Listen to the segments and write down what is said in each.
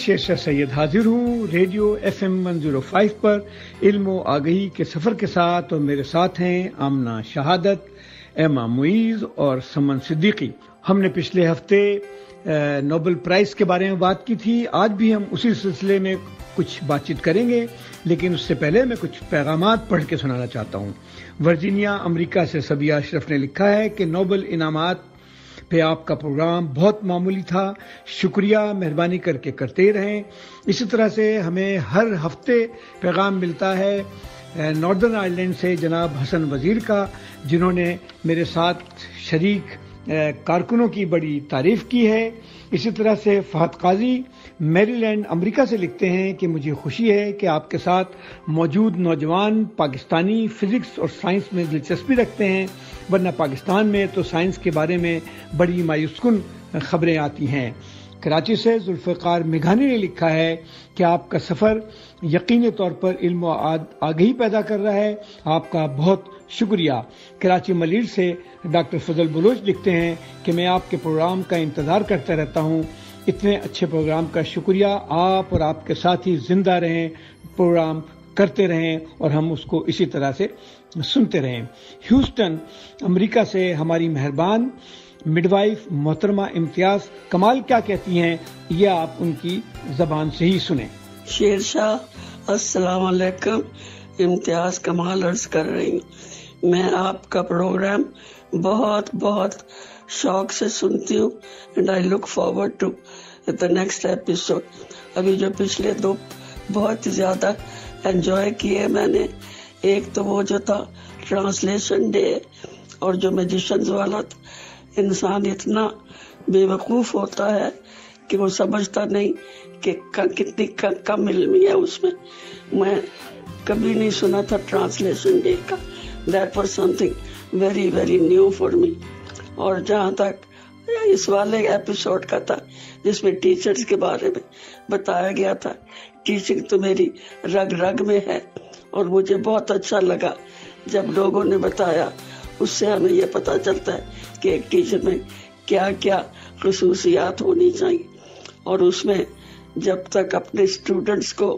शेरशाह सैयद हाजिर हूँ radio FM 105 पर इल्म व आगही के सफ़र के साथ, और मेरे साथ हैं आमना शहादत, एमा मुईज़ और समन सिद्दीकी। हमने पिछले हफ्ते नोबेल प्राइज़ के बारे में बात की थी। आज भी हम उसी सिलसिले में कुछ बातचीत करेंगे, लेकिन उससे पहले मैं कुछ पैगामात पढ़ के सुनाना चाहता हूँ। वर्जीनिया अमेरिका से सबिया अशरफ ने लिखा है कि नोबेल इनामात पे आपका प्रोग्राम बहुत मामूली था, शुक्रिया, मेहरबानी करके करते रहें। इसी तरह से हमें हर हफ्ते पैगाम मिलता है नॉर्दर्न आयरलैंड से जनाब हसन वजीर का, जिन्होंने मेरे साथ शरीक कारकुनों की बड़ी तारीफ की है। इसी तरह से फहद काजी मैरीलैंड अमेरिका से लिखते हैं कि मुझे खुशी है कि आपके साथ मौजूद नौजवान पाकिस्तानी फिजिक्स और साइंस में दिलचस्पी रखते हैं, वरना पाकिस्तान में तो साइंस के बारे में बड़ी मायूसकुन खबरें आती हैं। कराची से जुल्फ़िकार मेघानी ने लिखा है कि आपका सफ़र यकीनी तौर पर इल्म व आगही पैदा कर रहा है, आपका बहुत शुक्रिया। कराची मलीर से डॉक्टर फजल बलोच लिखते हैं कि मैं आपके प्रोग्राम का इंतज़ार करता रहता हूँ। इतने अच्छे प्रोग्राम का शुक्रिया। आप और आपके साथी जिंदा रहें, प्रोग्राम करते रहें और हम उसको इसी तरह से सुनते रहें। ह्यूस्टन अमेरिका से हमारी मेहरबान मिडवाइफ मोहतरमा इम्तियाज कमाल क्या कहती हैं, ये आप उनकी जबान से ही सुने। शेरशाह अस्सलाम वालेकुम, इम्तियाज कमाल अर्ज कर रही हूँ। मैं आपका प्रोग्राम बहुत बहुत शौक से सुनती हूँ and I look forward to the next episode. अभी जो पिछले दो बहुत ही ज्यादा एंजॉय किए मैंने, एक तो वो जो था ट्रांसलेशन डे और जो मैजिशियंस वाला था। इंसान इतना बेवकूफ होता है कि वो समझता नहीं कि कितनी कम इल्मी है उसमें। मैं कभी नहीं सुना था ट्रांसलेशन डे का। That was something very very new for me. और जहाँ तक इस वाले एपिसोड का था जिसमें टीचर्स के बारे में बताया गया था, टीचिंग तो मेरी रग रग में है और मुझे बहुत अच्छा लगा जब लोगों ने बताया। उससे हमें ये पता चलता है कि एक टीचर में क्या क्या खुसूसियात होनी चाहिए, और उसमें जब तक अपने स्टूडेंट्स को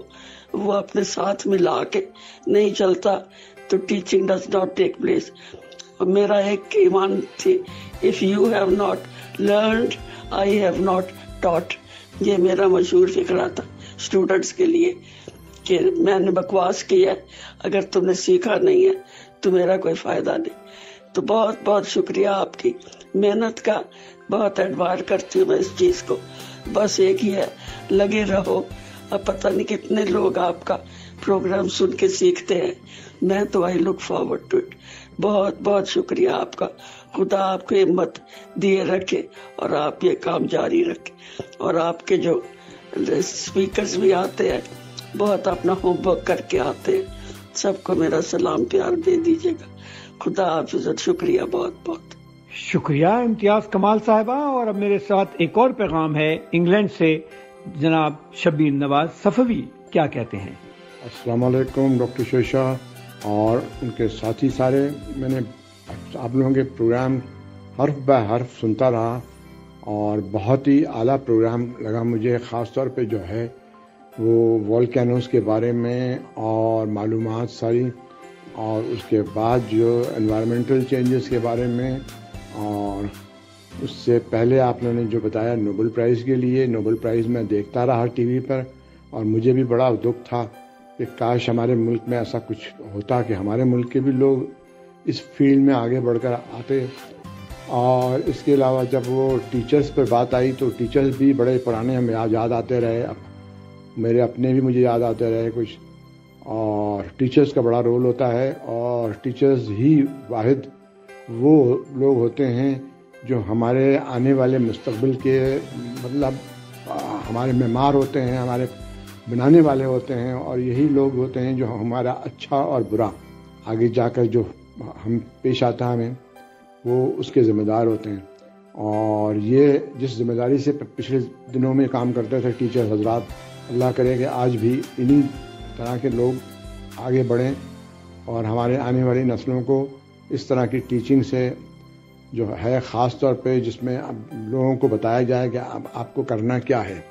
वो अपने साथ मिला के नहीं चलता तो teaching does not take place. मेरा एक ईमान थी, if you have not learned I have not taught. ये मेरा मशहूर फिक्रा था स्टूडेंट्स के लिए कि मैंने बकवास किया, अगर तुमने सीखा नहीं है तो मेरा कोई फायदा नहीं। तो बहुत बहुत शुक्रिया आपकी मेहनत का, बहुत एडमायर करती हूँ मैं इस चीज को। बस एक ही है, लगे रहो। अब पता नहीं कितने लोग आपका प्रोग्राम सुन के सीखते हैं। मैं तो I look forward to it. बहुत बहुत शुक्रिया आपका। खुदा आपको हिम्मत दिए रखे और आप ये काम जारी रखे। और आपके जो स्पीकर्स भी आते हैं, बहुत अपना होमवर्क करके आते हैं, सबको मेरा सलाम प्यार दे दीजिएगा। खुदा हाफिज़। शुक्रिया, बहुत बहुत शुक्रिया इम्तियाज कमाल साहिबा। और अब मेरे साथ एक और पैगाम है इंग्लैंड से, जनाब शब्बीर नवाज सफवी क्या कहते हैं। अस्सलाम वालेकुम डॉक्टर शेरशाह और उनके साथी सारे। मैंने आप लोगों के प्रोग्राम हर्फ बाय हर्फ सुनता रहा और बहुत ही आला प्रोग्राम लगा मुझे। ख़ास तौर पे जो है वो वोल्केनोस के बारे में और मालूमात सारी, और उसके बाद जो एनवायरमेंटल चेंजेस के बारे में, और उससे पहले आप लोगों ने जो बताया नोबेल प्राइज़ के लिए। नोबेल प्राइज़ मैं देखता रहा टीवी पर और मुझे भी बड़ा दुख था कि काश हमारे मुल्क में ऐसा कुछ होता कि हमारे मुल्क के भी लोग इस फील्ड में आगे बढ़कर आते। और इसके अलावा जब वो टीचर्स पर बात आई तो टीचर्स भी बड़े पुराने हमें याद आते रहे, मेरे अपने भी मुझे याद आते रहे कुछ। और टीचर्स का बड़ा रोल होता है, और टीचर्स ही वाहिद वो लोग होते हैं जो हमारे आने वाले मुस्तकबिल के मतलब हमारे मेमार होते हैं, हमारे बनाने वाले होते हैं, और यही लोग होते हैं जो हमारा अच्छा और बुरा आगे जाकर जो हम पेश आता है हमें, वो उसके ज़िम्मेदार होते हैं। और ये जिस जिम्मेदारी से पिछले दिनों में काम करते थे टीचर हजरात, अल्लाह करे कि आज भी इन्हीं तरह के लोग आगे बढ़ें और हमारे आने वाली नस्लों को इस तरह की टीचिंग से जो है ख़ास तौर पे जिसमें अब लोगों को बताया जाए कि अब आपको करना क्या है।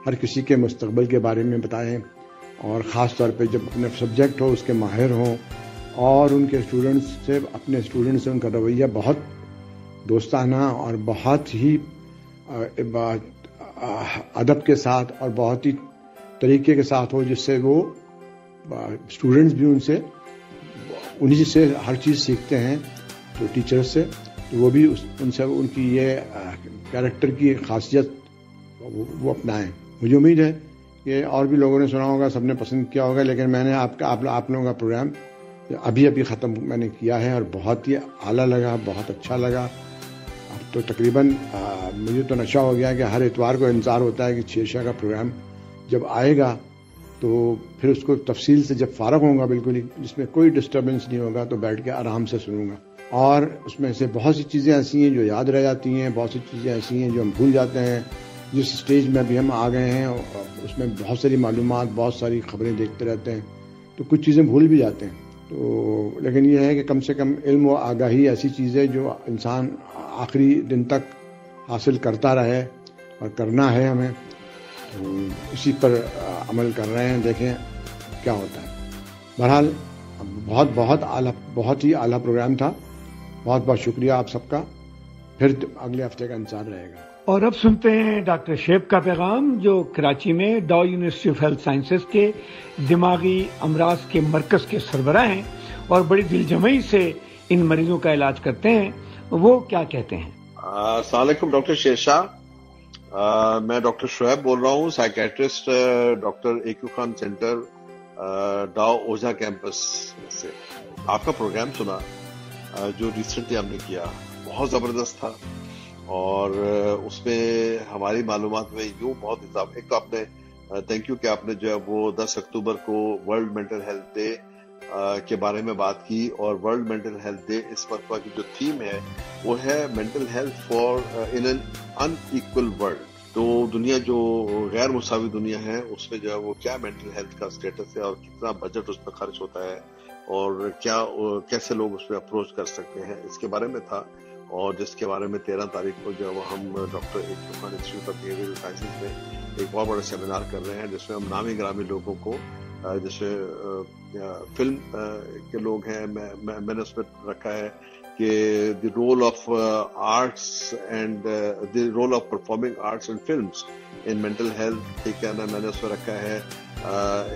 हर किसी के मुस्तकबिल के बारे में बताएं, और ख़ास तौर पे जब अपने सब्जेक्ट हो उसके माहिर हों, और उनके अपने स्टूडेंट्स से उनका रवैया बहुत दोस्ताना और बहुत ही अदब के साथ और बहुत ही तरीके के साथ हो, जिससे वो स्टूडेंट्स भी उन्हीं से हर चीज़ सीखते हैं, तो टीचर्स से, तो वो भी उनसे उनकी ये कैरेक्टर की खासियत वो अपनाएं। मुझे उम्मीद है कि और भी लोगों ने सुना होगा, सबने पसंद किया होगा, लेकिन मैंने आप लोगों का प्रोग्राम अभी ख़त्म मैंने किया है और बहुत ही आला लगा, बहुत अच्छा लगा। अब तो तकरीबन मुझे तो नशा हो गया कि हर इतवार को इंतज़ार होता है कि शेरशाह का प्रोग्राम जब आएगा तो फिर उसको तफसील से जब फारग होऊंगा, बिल्कुल ही जिसमें कोई डिस्टर्बेंस नहीं होगा, तो बैठ के आराम से सुनूंगा। और उसमें से बहुत सी चीज़ें ऐसी हैं जो याद रह जाती हैं, बहुत सी चीज़ें ऐसी हैं जो हम भूल जाते हैं। जिस स्टेज में अभी हम आ गए हैं उसमें बहुत सारी मालूमात, बहुत सारी खबरें देखते रहते हैं, तो कुछ चीज़ें भूल भी जाते हैं। तो लेकिन यह है कि कम से कम इल्म व आगाही ऐसी चीज़ है जो इंसान आखिरी दिन तक हासिल करता रहे, और करना है हमें, तो इसी पर अमल कर रहे हैं, देखें क्या होता है। बहरहाल बहुत ही आला प्रोग्राम था। बहुत बहुत शुक्रिया आप सबका। फिर अगले हफ्ते का इंतजार रहेगा। और अब सुनते हैं डॉक्टर शेब का पैगाम, जो कराची में डाउ यूनिवर्सिटी ऑफ हेल्थ साइंसेज के दिमागी अमराज के मरकज के सरबराह हैं और बड़ी दिलजमई से इन मरीजों का इलाज करते हैं। वो क्या कहते हैं? अस्सलाम वालेकुम डॉक्टर शेरशाह। मैं डॉक्टर शुएब बोल रहा हूँ, साइकेट्रिस्ट, डॉक्टर एकू खान सेंटर, डाउ ओझा कैंपस से। आपका प्रोग्राम सुना जो रिसेंटली हमने किया, बहुत ज़बरदस्त था, और उसमें हमारी मालूमात में यूँ बहुत हिसाब। एक तो आपने थैंक यू कि आपने जो है वो 10 अक्टूबर को वर्ल्ड मेंटल हेल्थ डे के बारे में बात की, और वर्ल्ड मेंटल हेल्थ डे इस मरतबा की जो थीम है वो है mental health for in an unequal world. तो दुनिया जो गैर मुसावी दुनिया है उसमें जो है वो क्या मेंटल हेल्थ का स्टेटस है और कितना बजट उस पर खर्च होता है, और कैसे लोग उस पर अप्रोच कर सकते हैं, इसके बारे में था। और जिसके बारे में 13 तारीख को जो है हम डॉक्टर एकू Khan institute of behavioural sciences में एक बहुत बड़ा सेमिनार कर रहे हैं, जिसमें हम नामी ग्रामी लोगों को, जैसे फिल्म के लोग हैं, मैंने उसमें रखा है कि the role of arts and the role of performing arts and films in mental health, ठीक है ना। मैंने उसमें रखा है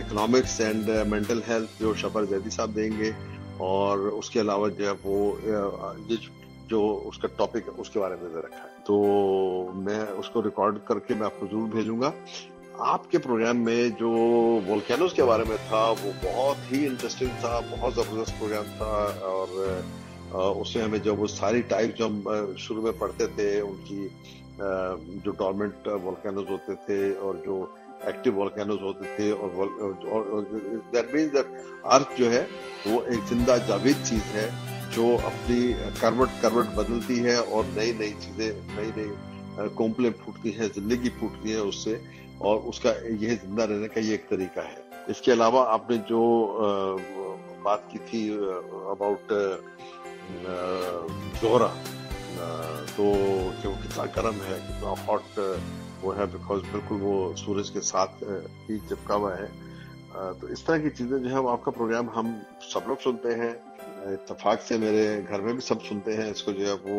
इकोनॉमिक्स एंड मेंटल हेल्थ, जो शफर जैदी साहब देंगे, और उसके अलावा जो है वो जो उसका टॉपिक है उसके बारे में रखा है। तो मैं उसको रिकॉर्ड करके मैं आपको जरूर भेजूंगा। आपके प्रोग्राम में जो वोल्केनोस के बारे में था वो बहुत ही इंटरेस्टिंग था, बहुत जबरदस्त प्रोग्राम था, और उसमें हमें जो वो सारी टाइप जो हम शुरू में पढ़ते थे उनकी, जो डॉर्मेंट वोल्केनोस होते थे और जो एक्टिव वोल्केनोस होते थे, और दैट मीन्स दैट अर्थ जो है वो एक जिंदा जावेद चीज है जो अपनी करवट बदलती है और नई नई चीजें, नई कोंपलें फूटती हैं, जिंदगी फूटती है उससे, और उसका यह जिंदा रहने का ये एक तरीका है। इसके अलावा आपने जो बात की थी अबाउट जोहरा, तो कि वो कितना गर्म है, कितना हॉट वो है, बिकॉज बिल्कुल वो सूरज के साथ ही चिपका हुआ है। तो इस तरह की चीजें जो है आपका प्रोग्राम हम सब लोग सुनते हैं, इत्तेफाक से मेरे घर में भी सब सुनते हैं इसको, जो है वो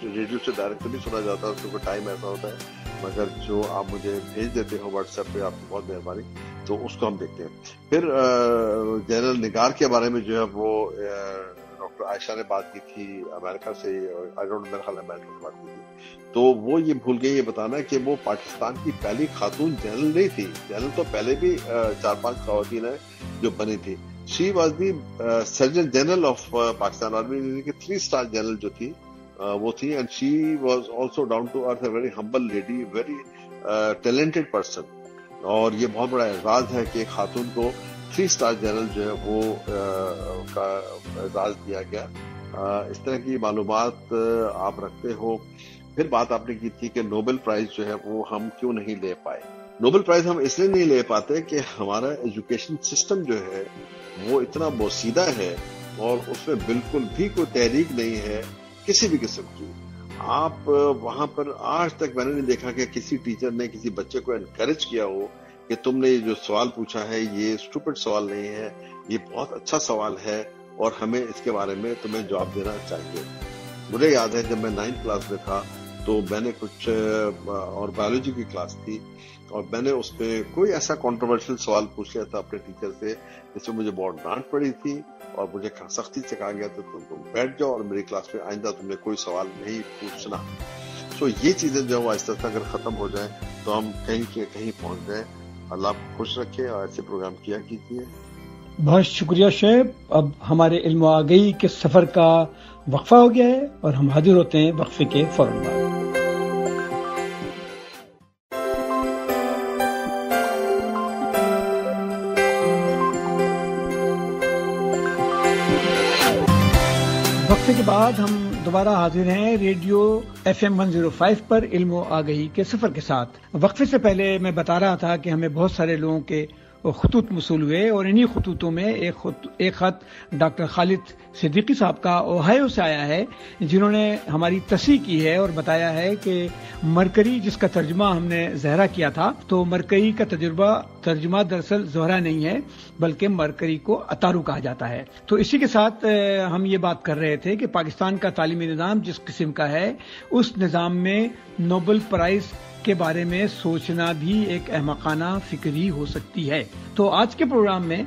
रेडियो से डायरेक्ट भी सुना जाता है, उसको टाइम ऐसा होता है, मगर जो आप मुझे भेज देते हो व्हाट्सएप पे, आपकी बहुत मेहरबानी, तो उसको हम देखते हैं। फिर जनरल निगार के बारे में जो है वो डॉक्टर आयशा ने बात की थी अमेरिका से, आई डोंट नो, मेरे ख्याल अमेरिका से बात की थी, तो वो ये भूल गई ये बताना कि वो पाकिस्तान की पहली खातून जनरल नहीं थी। जनरल तो पहले भी 4-5 खवातीन है जो बनी थी। She was the surgeon general of Pakistan army की 3-स्टार जनरल जो थी वो थी, and she was also down to earth, a very humble lady, very talented person. और ये बहुत बड़ा एजाज है कि खातून को 3-स्टार जनरल जो है वो का एजाज दिया गया। इस तरह की मालूमात आप रखते हो। फिर बात आपने की थी कि नोबेल प्राइज जो है वो हम क्यों नहीं ले पाए। नोबेल प्राइज हम इसलिए नहीं ले पाते कि हमारा एजुकेशन सिस्टम जो है वो इतना बोसीदा है और उसमें बिल्कुल भी कोई तहरीक नहीं है किसी भी किस्म की, आप वहां पर आज तक मैंने नहीं देखा कि किसी टीचर ने किसी बच्चे को एनकरेज किया हो कि तुमने ये जो सवाल पूछा है ये स्टूपिड सवाल नहीं है, ये बहुत अच्छा सवाल है और हमें इसके बारे में तुम्हें जवाब देना चाहिए। मुझे याद है जब मैं 9th क्लास में था तो मैंने कुछ और बायोलॉजी की क्लास थी और मैंने उसमें कोई ऐसा कंट्रोवर्शियल सवाल पूछ लिया था अपने टीचर से जिसमें मुझे बहुत डांट पड़ी थी और मुझे सख्ती से कहा गया था तुम बैठ जाओ और मेरी क्लास में आइंदा तुमने कोई सवाल नहीं पूछना। तो ये चीजें जो आहिस्ता आहिस्ता अगर खत्म हो जाए तो हम कहीं के कहीं पहुंच जाए। अल्लाह आपको खुश रखे और ऐसे प्रोग्राम किया कीजिए। बहुत शुक्रिया शेब। अब हमारे इल्म आगही के सफर का वक्फा हो गया है और हम हाजिर होते हैं वक्फे के फौरन बाद। वक्फे के बाद हम दोबारा हाजिर हैं रेडियो FM 105 पर इल्म आगही के सफर के साथ। वक्फे से पहले मैं बता रहा था कि हमें बहुत सारे लोगों के खतूत मसूल हुए और इन्हीं खतूतों में एक खत डॉक्टर खालिद सिद्दीकी साहब का ओहायो से आया है, जिन्होंने हमारी तस्दीक की है और बताया है कि मरकरी, जिसका तर्जुमा हमने जहरा किया था, तो मरकरी का तर्जुमा दरअसल ज़ोहरा नहीं है बल्कि मरकरी को अतारू कहा जाता है। तो इसी के साथ हम ये बात कर रहे थे कि पाकिस्तान का तालीमी निज़ाम जिस किस्म का है उस निज़ाम में नोबेल प्राइज के बारे में सोचना भी एक अहमकाना फिक्र ही हो सकती है। तो आज के प्रोग्राम में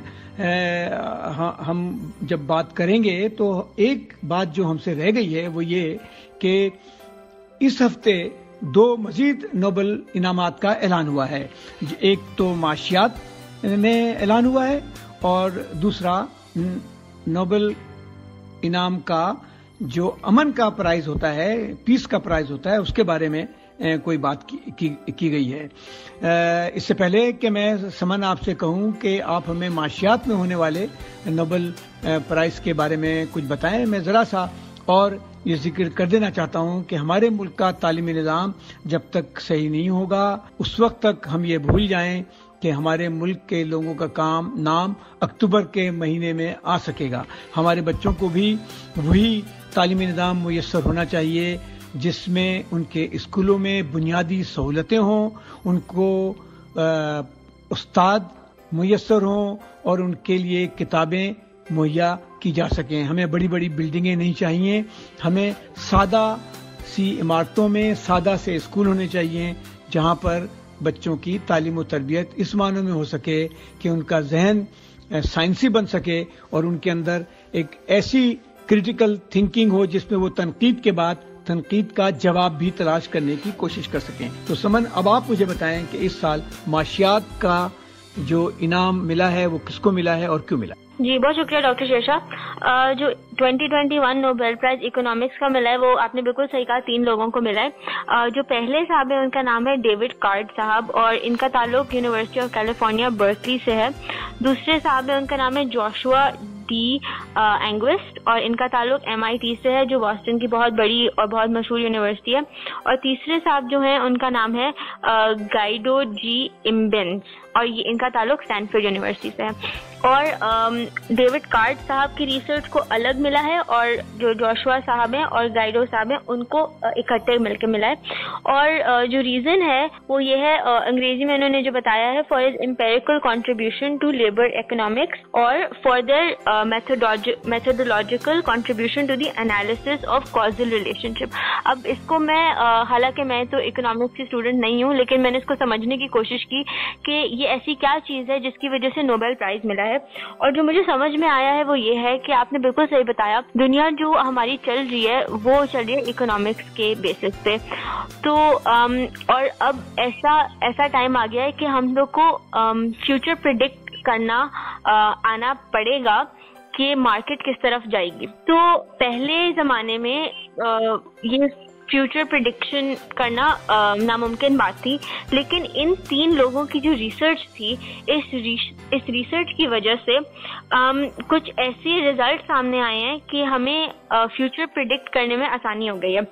हम जब बात करेंगे तो एक बात जो हमसे रह गई है वो ये कि इस हफ्ते 2 मजीद नोबेल इनामात का ऐलान हुआ है। एक तो माशियात में ऐलान हुआ है और दूसरा नोबेल इनाम का जो अमन का प्राइज होता है, पीस का प्राइज होता है, उसके बारे में कोई बात की गई है। इससे पहले कि मैं समन आपसे कहूं कि आप हमें माशियात में होने वाले नोबेल प्राइज के बारे में कुछ बताएं, मैं जरा सा और ये जिक्र कर देना चाहता हूं कि हमारे मुल्क का तालीमी निज़ाम जब तक सही नहीं होगा उस वक्त तक हम ये भूल जाएं कि हमारे मुल्क के लोगों का नाम अक्टूबर के महीने में आ सकेगा। हमारे बच्चों को भी वही तालीमी निज़ाम मुयस्सर होना चाहिए जिसमें उनके स्कूलों में बुनियादी सहूलतें हों, उनको उस्ताद मुयस्सर हों और उनके लिए किताबें मुहैया की जा सकें। हमें बड़ी बड़ी बिल्डिंगें नहीं चाहिए, हमें सादा सी इमारतों में सादा से स्कूल होने चाहिए जहां पर बच्चों की तालीम और तरबियत इस मानों में हो सके कि उनका जहन साइंसी बन सके और उनके अंदर एक ऐसी क्रिटिकल थिंकिंग हो जिसमें वो तनकीद के बाद तनकीद का जवाब भी तलाश करने की कोशिश कर सकें। तो समन, अब आप मुझे बताएं कि इस साल माशियात का जो इनाम मिला है वो किसको मिला है और क्यों मिला? जी, बहुत शुक्रिया डॉक्टर शेषा। जो 2021 नोबेल प्राइज इकोनॉमिक्स का मिला है वो आपने बिल्कुल सही कहा, 3 लोगों को मिला है। जो पहले साहब है उनका नाम है डेविड कार्ड साहब और इनका ताल्लुक यूनिवर्सिटी ऑफ कैलिफोर्निया बर्कली से है। दूसरे साहब है उनका नाम है जोशुआ डी एंग्विस्ट और इनका ताल्लुक MIT से है जो बॉस्टन की बहुत बड़ी और बहुत मशहूर यूनिवर्सिटी है। और तीसरे साहब जो हैं उनका नाम है गाइडो जी इम्बेंस और ये इनका ताल्लुक स्टैनफोर्ड यूनिवर्सिटी से है। और डेविड कार्ड साहब की रिसर्च को अलग मिला है और जो जोशुआ साहब हैं और गाइडो साहब हैं उनको इकट्ठे मिलकर मिला है। और जो रीजन है वो ये है, अंग्रेजी में उन्होंने जो बताया है, for his empirical contribution to labour economics और further methodological contribution to the analysis of causal relationship. अब इसको मैं हालांकि मैं तो इकोनॉमिक्स की स्टूडेंट नहीं हूँ लेकिन मैंने इसको समझने की कोशिश की कि ये ऐसी क्या चीज है जिसकी वजह से नोबेल प्राइज मिला है। और जो मुझे समझ में आया है वो ये है कि आपने बिल्कुल सही बताया, दुनिया जो हमारी चल रही है वो चल रही है इकोनॉमिक्स के बेसिस पे। तो और अब ऐसा टाइम आ गया है कि हम लोग को फ्यूचर प्रिडिक्ट करना आना पड़ेगा कि मार्केट किस तरफ जाएगी। तो पहले जमाने में ये फ्यूचर प्रिडिक्शन करना नामुमकिन बात थी, लेकिन इन 3 लोगों की जो रिसर्च थी इस रिसर्च की वजह से कुछ ऐसे रिजल्ट सामने आए हैं कि हमें फ्यूचर प्रिडिक्ट करने में आसानी हो गई है।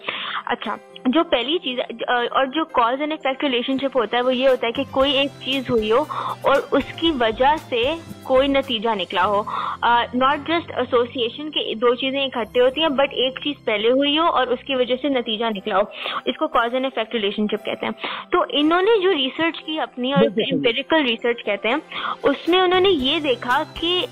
अच्छा, जो पहली चीज और जो कॉज एंड इफेक्ट रिलेशनशिप होता है वो ये होता है कि कोई एक चीज हुई हो और उसकी वजह से कोई नतीजा निकला हो। नॉट जस्ट एसोसिएशन के दो चीजें इकट्ठे होती हैं, बट एक चीज पहले हुई हो और उसकी वजह से नतीजा निकला हो, इसको कॉज एंड इफेक्ट रिलेशनशिप कहते हैं। तो इन्होंने जो रिसर्च की अपनी, और एम्पिरिकल रिसर्च कहते हैं, उसमें उन्होंने ये देखा कि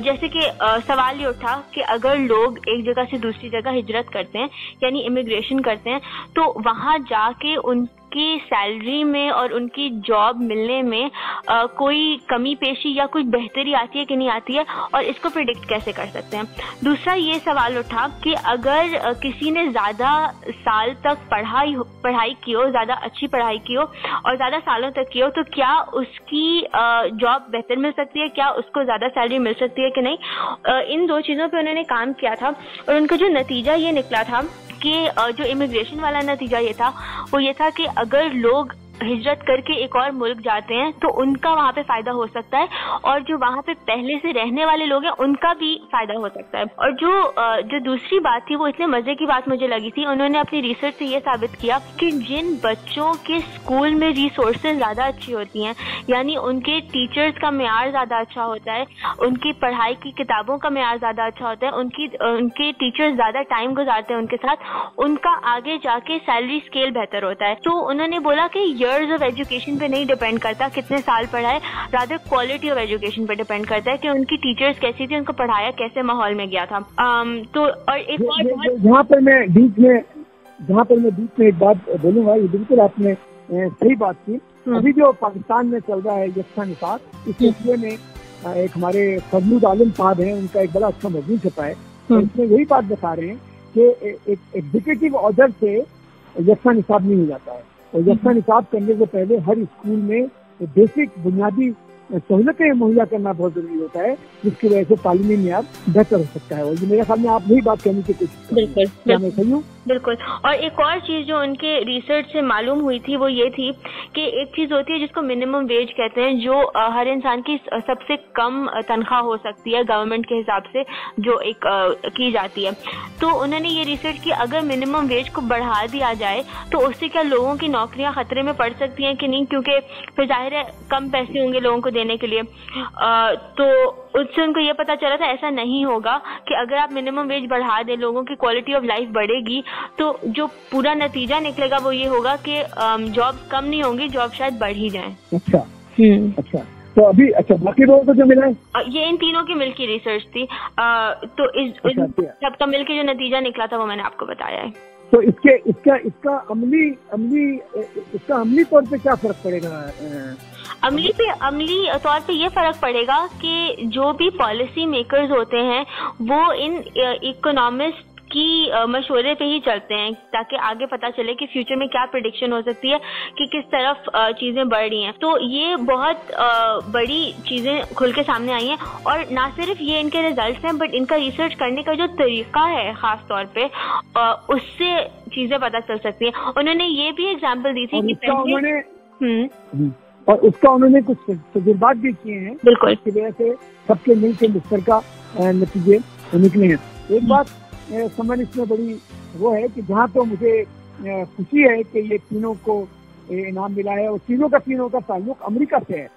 जैसे कि सवाल ये उठा कि अगर लोग एक जगह से दूसरी जगह हिजरत करते हैं यानी इमिग्रेशन करते हैं, तो वहां जाके उनकी सैलरी में और उनकी जॉब मिलने में कोई कमी पेशी या कुछ बेहतरी आती है कि नहीं आती है, और इसको प्रिडिक्ट कैसे कर सकते हैं। दूसरा ये सवाल उठा कि अगर किसी ने ज्यादा साल तक पढ़ाई की हो, ज्यादा अच्छी पढ़ाई की हो और ज्यादा सालों तक की हो, तो क्या उसकी जॉब बेहतर मिल सकती है, क्या उसको ज्यादा सैलरी मिल सकती है कि नहीं। इन दो चीजों पे उन्होंने काम किया था और उनका जो नतीजा ये निकला था कि जो इमिग्रेशन वाला नतीजा ये था वो ये था कि अगर लोग हिजरत करके एक और मुल्क जाते हैं तो उनका वहाँ पे फायदा हो सकता है, और जो वहाँ पे पहले से रहने वाले लोग हैं उनका भी फायदा हो सकता है। और जो दूसरी बात थी वो इतने मजे की बात मुझे लगी थी, उन्होंने अपनी रिसर्च से ये साबित किया कि जिन बच्चों के स्कूल में रिसोर्सेज ज्यादा अच्छी होती हैं, यानी उनके टीचर्स का मेयार ज्यादा अच्छा होता है, उनकी पढ़ाई की किताबों का मेयार ज्यादा अच्छा होता है, उनके टीचर्स ज्यादा टाइम गुजारते हैं उनके साथ, उनका आगे जाके सैलरी स्केल बेहतर होता है। तो उन्होंने बोला कि ईयर्स ऑफ एजुकेशन पे नहीं डिपेंड करता कितने साल पढ़ा है, रादर क्वालिटी ऑफ एजुकेशन पे डिपेंड करता है कि उनकी टीचर्स कैसी थी, उनको पढ़ाया कैसे माहौल में गया था। तो और एक और जहाँ पर मैं बीच में एक बात बोलूंगा, ये बिल्कुल आपने सही बात की। अभी जो पाकिस्तान में चल रहा है यकसा निसाब, इस सिलसिले में एक हमारे फजलुल आलम साहब हैं, उनका एक बड़ा अच्छा मजमून छपा है, उसमें यही बात बता रहे हैं कि एक एग्जीक्यूटिव ऑर्डर से यकसा निसाब नहीं हो जाता है, और यकसा निसाब करने से पहले हर स्कूल में बेसिक बुनियादी सहूलतें मुहैया करना बहुत जरूरी होता है, जिसकी वजह से तालीमी मेयार बेहतर हो सकता है। और ये मेरे ख्याल में आप यही बात कहने की कोशिश कर रहे हैं, क्या मैं सही हूँ? बिल्कुल। और एक और चीज जो उनके रिसर्च से मालूम हुई थी वो ये थी कि एक चीज होती है जिसको मिनिमम वेज कहते हैं, जो हर इंसान की सबसे कम तनख्वाह हो सकती है गवर्नमेंट के हिसाब से जो एक की जाती है। तो उन्होंने ये रिसर्च की, अगर मिनिमम वेज को बढ़ा दिया जाए तो उससे क्या लोगों की नौकरियां खतरे में पड़ सकती हैं कि नहीं, क्योंकि फिर जाहिर है कम पैसे होंगे लोगों को देने के लिए। तो उससे उनको ये पता चला था ऐसा नहीं होगा कि अगर आप मिनिमम वेज बढ़ा दें लोगों की क्वालिटी ऑफ लाइफ बढ़ेगी, तो जो पूरा नतीजा निकलेगा वो ये होगा कि जॉब कम नहीं होंगी, जॉब शायद बढ़ ही जाए। अच्छा अच्छा, तो अभी बाकी लोगों को जो मिला है ये इन तीनों की मिलकर रिसर्च थी। तो इस सबका मिलकर जो नतीजा निकला था वो मैंने आपको बताया है। तो इसका अमली तौर पे क्या फर्क पड़ेगा? अमली तौर पे ये फर्क पड़ेगा कि जो भी पॉलिसी मेकर्स होते हैं वो इन इकोनॉमिस्ट की मशवरे पे ही चलते हैं, ताकि आगे पता चले कि फ्यूचर में क्या प्रेडिक्शन हो सकती है कि किस तरफ चीजें बढ़ रही हैं। तो ये बहुत बड़ी चीजें खुल के सामने आई हैं, और ना सिर्फ ये इनके रिजल्ट्स हैं, बट इनका रिसर्च करने का जो तरीका है खास तौर पे उससे चीजें पता चल सकती हैं। उन्होंने ये भी एग्जाम्पल दी थी कि और उसका उन्होंने कुछ तजुर्बात भी किए हैं, बिल्कुल, इसकी वजह से सबके मिलकर मुश्तर का नतीजे निकले हैं। एक बात समझ इसमें बड़ी वो है कि जहाँ तो मुझे खुशी है कि ये तीनों को इनाम मिला है, और तीनों का ताल्लुक अमेरिका से है।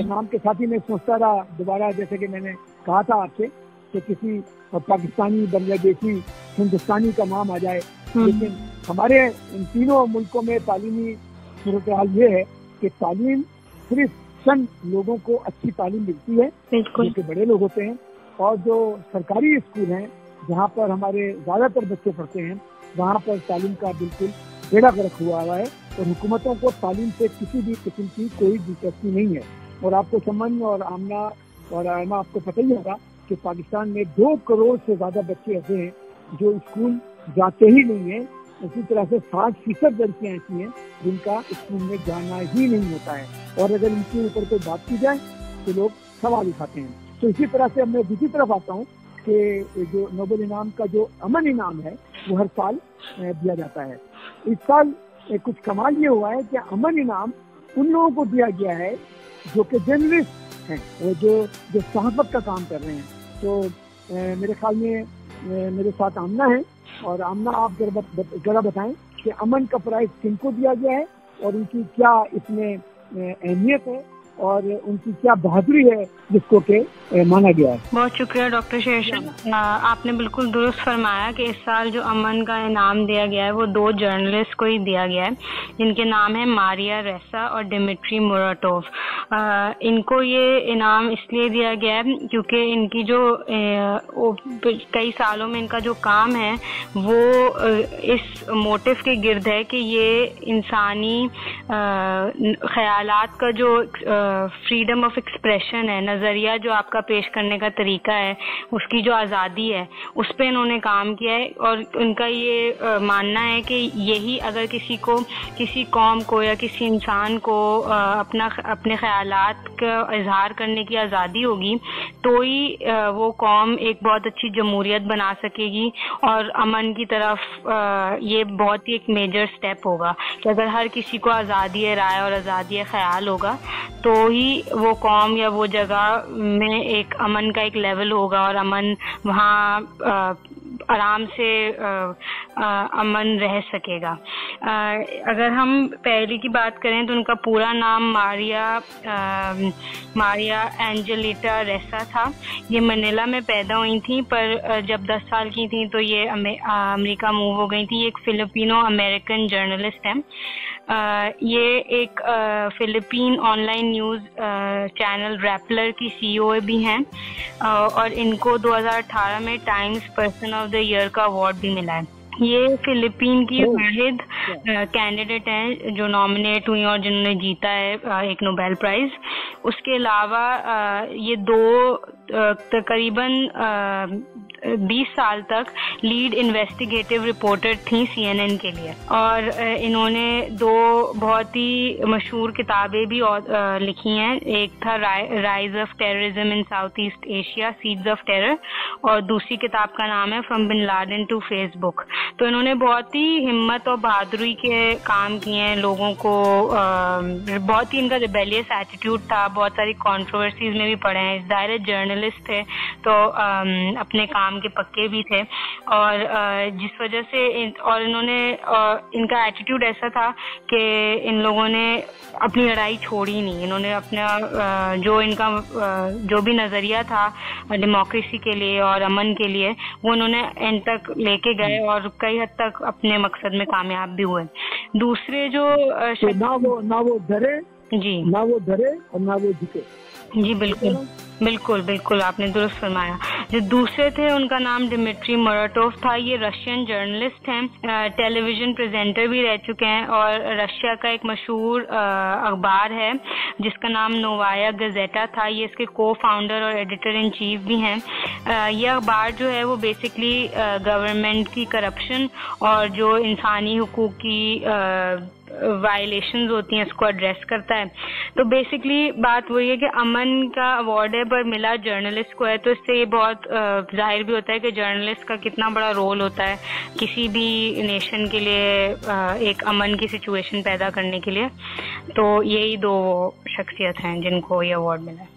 नाम के साथ ही मैं सोचता रहा दोबारा, जैसे कि मैंने कहा था आपसे कि किसी पाकिस्तानी, बांग्लादेशी, हिंदुस्तानी का नाम आ जाए, लेकिन हमारे इन तीनों मुल्कों में तालीमी सूरत हाल ये है कि तालीम सिर्फ चंद लोगों को अच्छी तालीम मिलती है जो कि बड़े लोग होते हैं, और जो सरकारी स्कूल हैं जहाँ पर हमारे ज्यादातर बच्चे पढ़ते हैं वहाँ पर तालीम का बिल्कुल बेड़ा गर्क हुआ है, और हुकूमतों को तालीम से किसी भी किस्म की कोई दिलचस्पी नहीं है। और आपको समन और आमना और आयमा आपको पता ही होगा कि पाकिस्तान में 2 करोड़ से ज्यादा बच्चे ऐसे हैं जो स्कूल जाते ही नहीं है। इसी तरह से 60% लड़कियां ऐसी हैं जिनका स्कूल में जाना ही नहीं होता है, और अगर इनके ऊपर कोई बात की जाए तो लोग सवाल उठाते हैं। तो इसी तरह से अब मैं दूसरी तरफ आता हूँ कि जो नोबेल इनाम का जो अमन इनाम है वो हर साल दिया जाता है। इस साल कुछ कमाल ये हुआ है कि अमन इनाम उन लोगों को दिया गया है जो कि जर्नलिस्ट हैं, वो जो सहाफत का काम कर रहे हैं। तो मेरे ख्याल में मेरे साथ आमना है, और आमना आप जरा बताएं कि अमन का प्राइज किनको दिया गया है और उनकी क्या इसमें अहमियत है और उनकी क्या बहादुरी है जिसको के माना गया है। बहुत शुक्रिया डॉक्टर शेरशाह, आपने बिल्कुल दुरुस्त फरमाया कि इस साल जो अमन का इनाम दिया गया है वो 2 जर्नलिस्ट को ही दिया गया है जिनके नाम है मारिया रेसा और डिमिट्री मुराटोव। इनको ये इनाम इसलिए दिया गया है क्योंकि इनकी जो कई सालों में इनका जो काम है वो इस मोटिव के गिर्द है कि ये इंसानी ख्यालात का जो फ्रीडम ऑफ एक्सप्रेशन है, नजरिया जो आपका पेश करने का तरीका है, उसकी जो आज़ादी है, उस पे इन्होंने काम किया है। और उनका ये मानना है कि यही अगर किसी कौम को या किसी इंसान को अपने ख्यालात का इजहार करने की आज़ादी होगी तो ही वो कौम एक बहुत अच्छी जमहूरियत बना सकेगी और अमन की तरफ ये बहुत ही एक मेजर स्टेप होगा कि अगर हर किसी को आज़ादी राय और आज़ादी ख्याल होगा तो ही वो कौम या वो जगह में एक अमन का एक लेवल होगा और अमन वहाँ आराम से अमन रह सकेगा। अगर हम पहले की बात करें तो उनका पूरा नाम मारिया एंजेलिटा रेसा था। ये मनीला में पैदा हुई थी, पर जब 10 साल की थी तो ये अमेरिका मूव हो गई थी। एक फिलिपिनो अमेरिकन जर्नलिस्ट हैं। ये एक फिलिपीन ऑनलाइन न्यूज़ चैनल रैपलर की CEO भी हैं और इनको 2018 में times person of the year का अवार्ड भी मिला है। ये फिलिपीन की वाहिद कैंडिडेट हैं जो नॉमिनेट हुई और जिन्होंने जीता है एक नोबेल प्राइज। उसके अलावा ये तकरीबन 20 साल तक लीड इन्वेस्टिगेटिव रिपोर्टर थी CNN के लिए और इन्होंने 2 बहुत ही मशहूर किताबें भी लिखी हैं। एक था rise of terrorism in South East Asia, seeds of terror, और दूसरी किताब का नाम है from Bin Laden to Facebook. तो इन्होंने बहुत ही हिम्मत और बहादुरी के काम किए हैं। लोगों को बहुत ही इनका रिबेलियस एटीट्यूड था, बहुत सारी कंट्रोवर्सीज में भी पड़े हैं। ज़ाहिर जर्नलिस्ट थे तो अपने काम के पक्के भी थे और जिस वजह से इन्होंने इनका एटीट्यूड ऐसा था कि इन लोगों ने अपनी लड़ाई छोड़ी नहीं। इन्होंने अपना जो भी नजरिया था डेमोक्रेसी के लिए और अमन के लिए वो उन्होंने एंड तक लेके गए और कई हद तक अपने मकसद में कामयाब भी हुए। दूसरे जो ना वो डरे जी, ना वो डरे और ना वो झुके। जी बिल्कुल आपने दुरुस्त फरमाया। जो दूसरे थे उनका नाम डिमिट्री मुराटोव था। ये रशियन जर्नलिस्ट हैं, टेलीविजन प्रेजेंटर भी रह चुके हैं और रशिया का एक मशहूर अखबार है जिसका नाम नोवाया गजेटा था। ये इसके को-फाउंडर और एडिटर इन चीफ भी हैं। यह अखबार जो है वो बेसिकली गवर्नमेंट की करप्शन और जो इंसानी हुकूक की वायलेशंस होती हैं उसको एड्रेस करता है। तो बेसिकली बात वही है कि अमन का अवार्ड है पर मिला जर्नलिस्ट को है, तो इससे ये बहुत जाहिर भी होता है कि जर्नलिस्ट का कितना बड़ा रोल होता है किसी भी नेशन के लिए एक अमन की सिचुएशन पैदा करने के लिए। तो यही 2 शख्सियत हैं जिनको ये अवार्ड मिला है।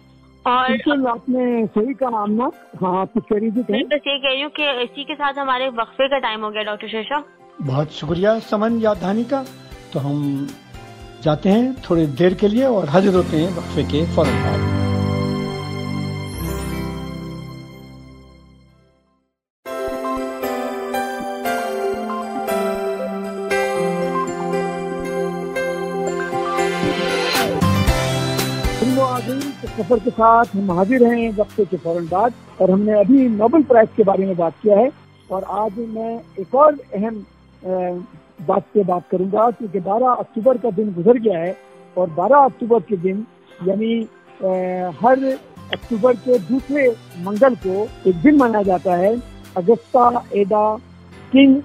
और आपने सही कहा आमना। हाँ, कुछ कह रही थी? मैं बस ये कह रही हूँ कि इसी के साथ हमारे वक्फे का टाइम हो गया डॉक्टर शेरशाह। बहुत शुक्रिया समन यादधानी का। तो हम जाते हैं थोड़ी देर के लिए और हाजिर होते हैं वक्फे के फौरन बाद। सफर के साथ हम हाजिर हैं वक्फे के फौरन बाद और हमने अभी नोबेल प्राइज के बारे में बात किया है और आज मैं एक और अहम बात पे बात करूंगा क्योंकि 12 अक्टूबर का दिन गुजर गया है और 12 अक्टूबर के दिन यानी हर अक्टूबर के दूसरे मंगल को एक दिन माना जाता है अगस्ता एडा किंग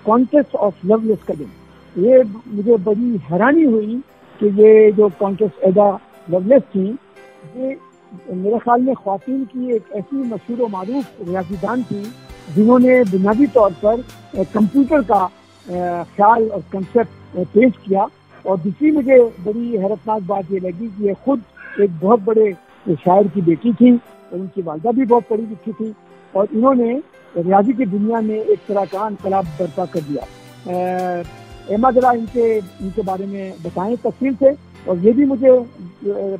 कॉन्टेस्ट ऑफ लवलेस का दिन। ये मुझे बड़ी हैरानी हुई कि ये जो कॉन्टेस्ट एडा लवलेस थी ये मेरे ख्याल में ख्वातीन की एक ऐसी मशहूर और मारूफ रियासीदान थी जिन्होंने बुनियादी तौर पर कंप्यूटर का ख्याल और कंसेप्ट पेश किया। और दूसरी मुझे बड़ी हैरतनाक बात ये लगी कि ये खुद एक बहुत बड़े शायर की बेटी थी और उनकी वालिदा भी बहुत पढ़ी लिखी थी और इन्होंने रियाजी की दुनिया में एक तरह का इनकलाब बर्पा कर दिया। एमा जरा इनके बारे में बताएं तफसील से। और ये भी मुझे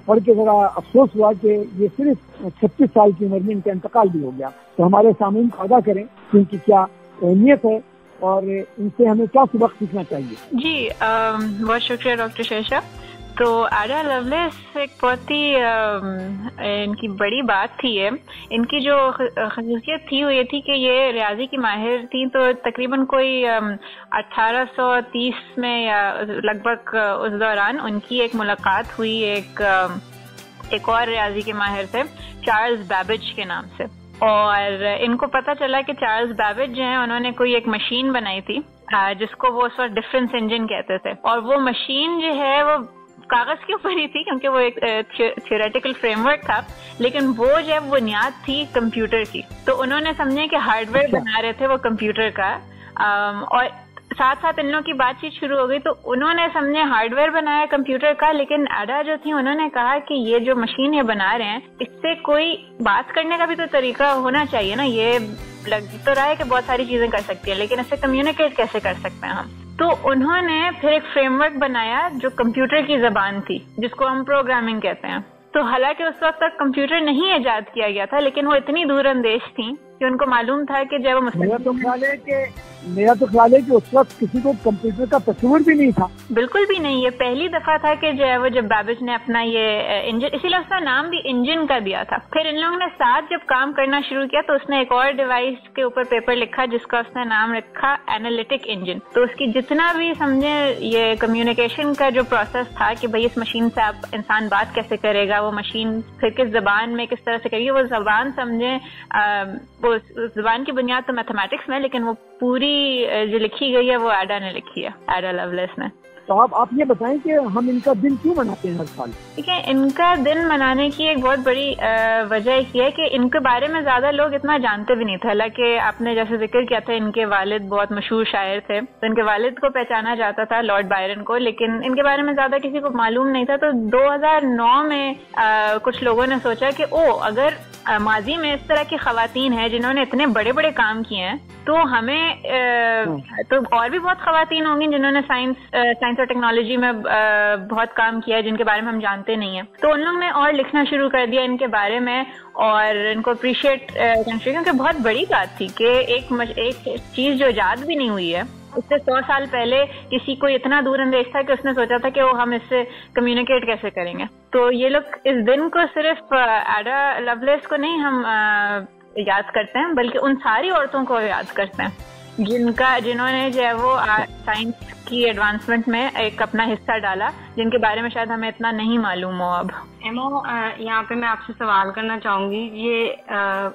पढ़ के जरा अफसोस हुआ कि ये सिर्फ 36 साल की उम्र में इनका इंतकाल भी हो गया। तो हमारे सामने आगाह करें कि इनकी क्या अहमियत है और इनसे हमें क्या सबक सीखना चाहिए। जी बहुत शुक्रिया डॉक्टर शेषा। तो आडा लवलेस एक बहुत ही इनकी बड़ी बात थी है। इनकी जो खसूसियत थी वो ये थी कि ये रियाजी की माहिर थी। तो तकरीबन कोई 1830 में या लगभग उस दौरान उनकी एक मुलाकात हुई एक और रियाजी के माहिर से, चार्ल्स बैबेज के नाम से। और इनको पता चला कि चार्ल्स बैबेज जो है उन्होंने कोई एक मशीन बनाई थी जिसको वो उस वक्त डिफरेंस इंजन कहते थे। और वो मशीन जो है वो कागज के ऊपर ही थी क्योंकि वो एक थियोरेटिकल फ्रेमवर्क था, लेकिन वो जो है बुनियाद थी कंप्यूटर की। तो उन्होंने समझे कि हार्डवेयर बना रहे थे वो कंप्यूटर का, और साथ साथ इन लोगों की बातचीत शुरू हो गई। तो उन्होंने समझे हार्डवेयर बनाया कंप्यूटर का, लेकिन आडा जो थी उन्होंने कहा कि ये जो मशीन ये बना रहे हैं इससे कोई बात करने का भी तो तरीका होना चाहिए ना। ये लग तो रहा है कि बहुत सारी चीजें कर सकती है, लेकिन इससे कम्युनिकेट कैसे कर सकते हैं हम। तो उन्होंने फिर एक फ्रेमवर्क बनाया जो कंप्यूटर की जबान थी, जिसको हम प्रोग्रामिंग कहते हैं। तो हालांकि उस वक्त तक कंप्यूटर नहीं इजाद किया गया था, लेकिन वो इतनी दूरअंदेश थी कि उनको मालूम था कि जब वो मेरा तो ख्याल है कि उस वक्त किसी को कंप्यूटर का तस्वीर भी नहीं था। बिल्कुल भी नहीं। ये पहली दफा था कि जो है वो जब बैबेज ने अपना ये इंजन, इसीलिए उसका नाम भी इंजन का दिया था। फिर इन लोगों ने साथ जब काम करना शुरू किया तो उसने एक और डिवाइस के ऊपर पेपर लिखा जिसका उसने नाम रखा एनालिटिक इंजन। तो उसकी जितना भी समझे ये कम्युनिकेशन का जो प्रोसेस था कि भाई इस मशीन से आप इंसान बात कैसे करेगा, वो मशीन फिर किस जबान में किस तरह से करेगी, वो जबान समझे उस जुबान की बुनियाद तो मैथमेटिक्स में, लेकिन वो पूरी जो लिखी गई है वो आडा ने लिखी है, आडा लवलेस ने। तो आप ये बताएं कि हम इनका दिन क्यों मनाते हैं हर साल? ठीक है, इनका दिन मनाने की एक बहुत बड़ी वजह ये है कि इनके बारे में ज्यादा लोग इतना जानते भी नहीं थे। हालांकि आपने जैसे जिक्र किया था इनके वालिद बहुत मशहूर शायर थे, तो इनके वालिद को पहचाना जाता था, लॉर्ड बायरन को, लेकिन इनके बारे में ज्यादा किसी को मालूम नहीं था। तो 2009 में कुछ लोगों ने सोचा कि अगर माजी में इस तरह की खवातीन हैं जिन्होंने इतने बड़े बड़े काम किए हैं, तो हमें तो और भी बहुत खवातीन होंगी जिन्होंने साइंस और टेक्नोलॉजी में बहुत काम किया है जिनके बारे में हम जानते नहीं है। तो उन लोगों ने और लिखना शुरू कर दिया इनके बारे में और इनको अप्रिशिएट करना शुरू, क्योंकि बहुत बड़ी बात थी कि एक चीज जो इजाद भी नहीं हुई है उससे 100 साल पहले किसी को इतना दूरअंदेश था कि उसने सोचा था कि वो हम इससे कम्युनिकेट कैसे करेंगे। तो ये लोग इस दिन को सिर्फ आडा लवलेस को नहीं हम याद करते हैं, बल्कि उन सारी औरतों को याद करते हैं जिन्होंने जो है वो साइंस की एडवांसमेंट में एक अपना हिस्सा डाला, जिनके बारे में शायद हमें इतना नहीं मालूम हो। अब एमो, यहाँ पे मैं आपसे सवाल करना चाहूंगी, ये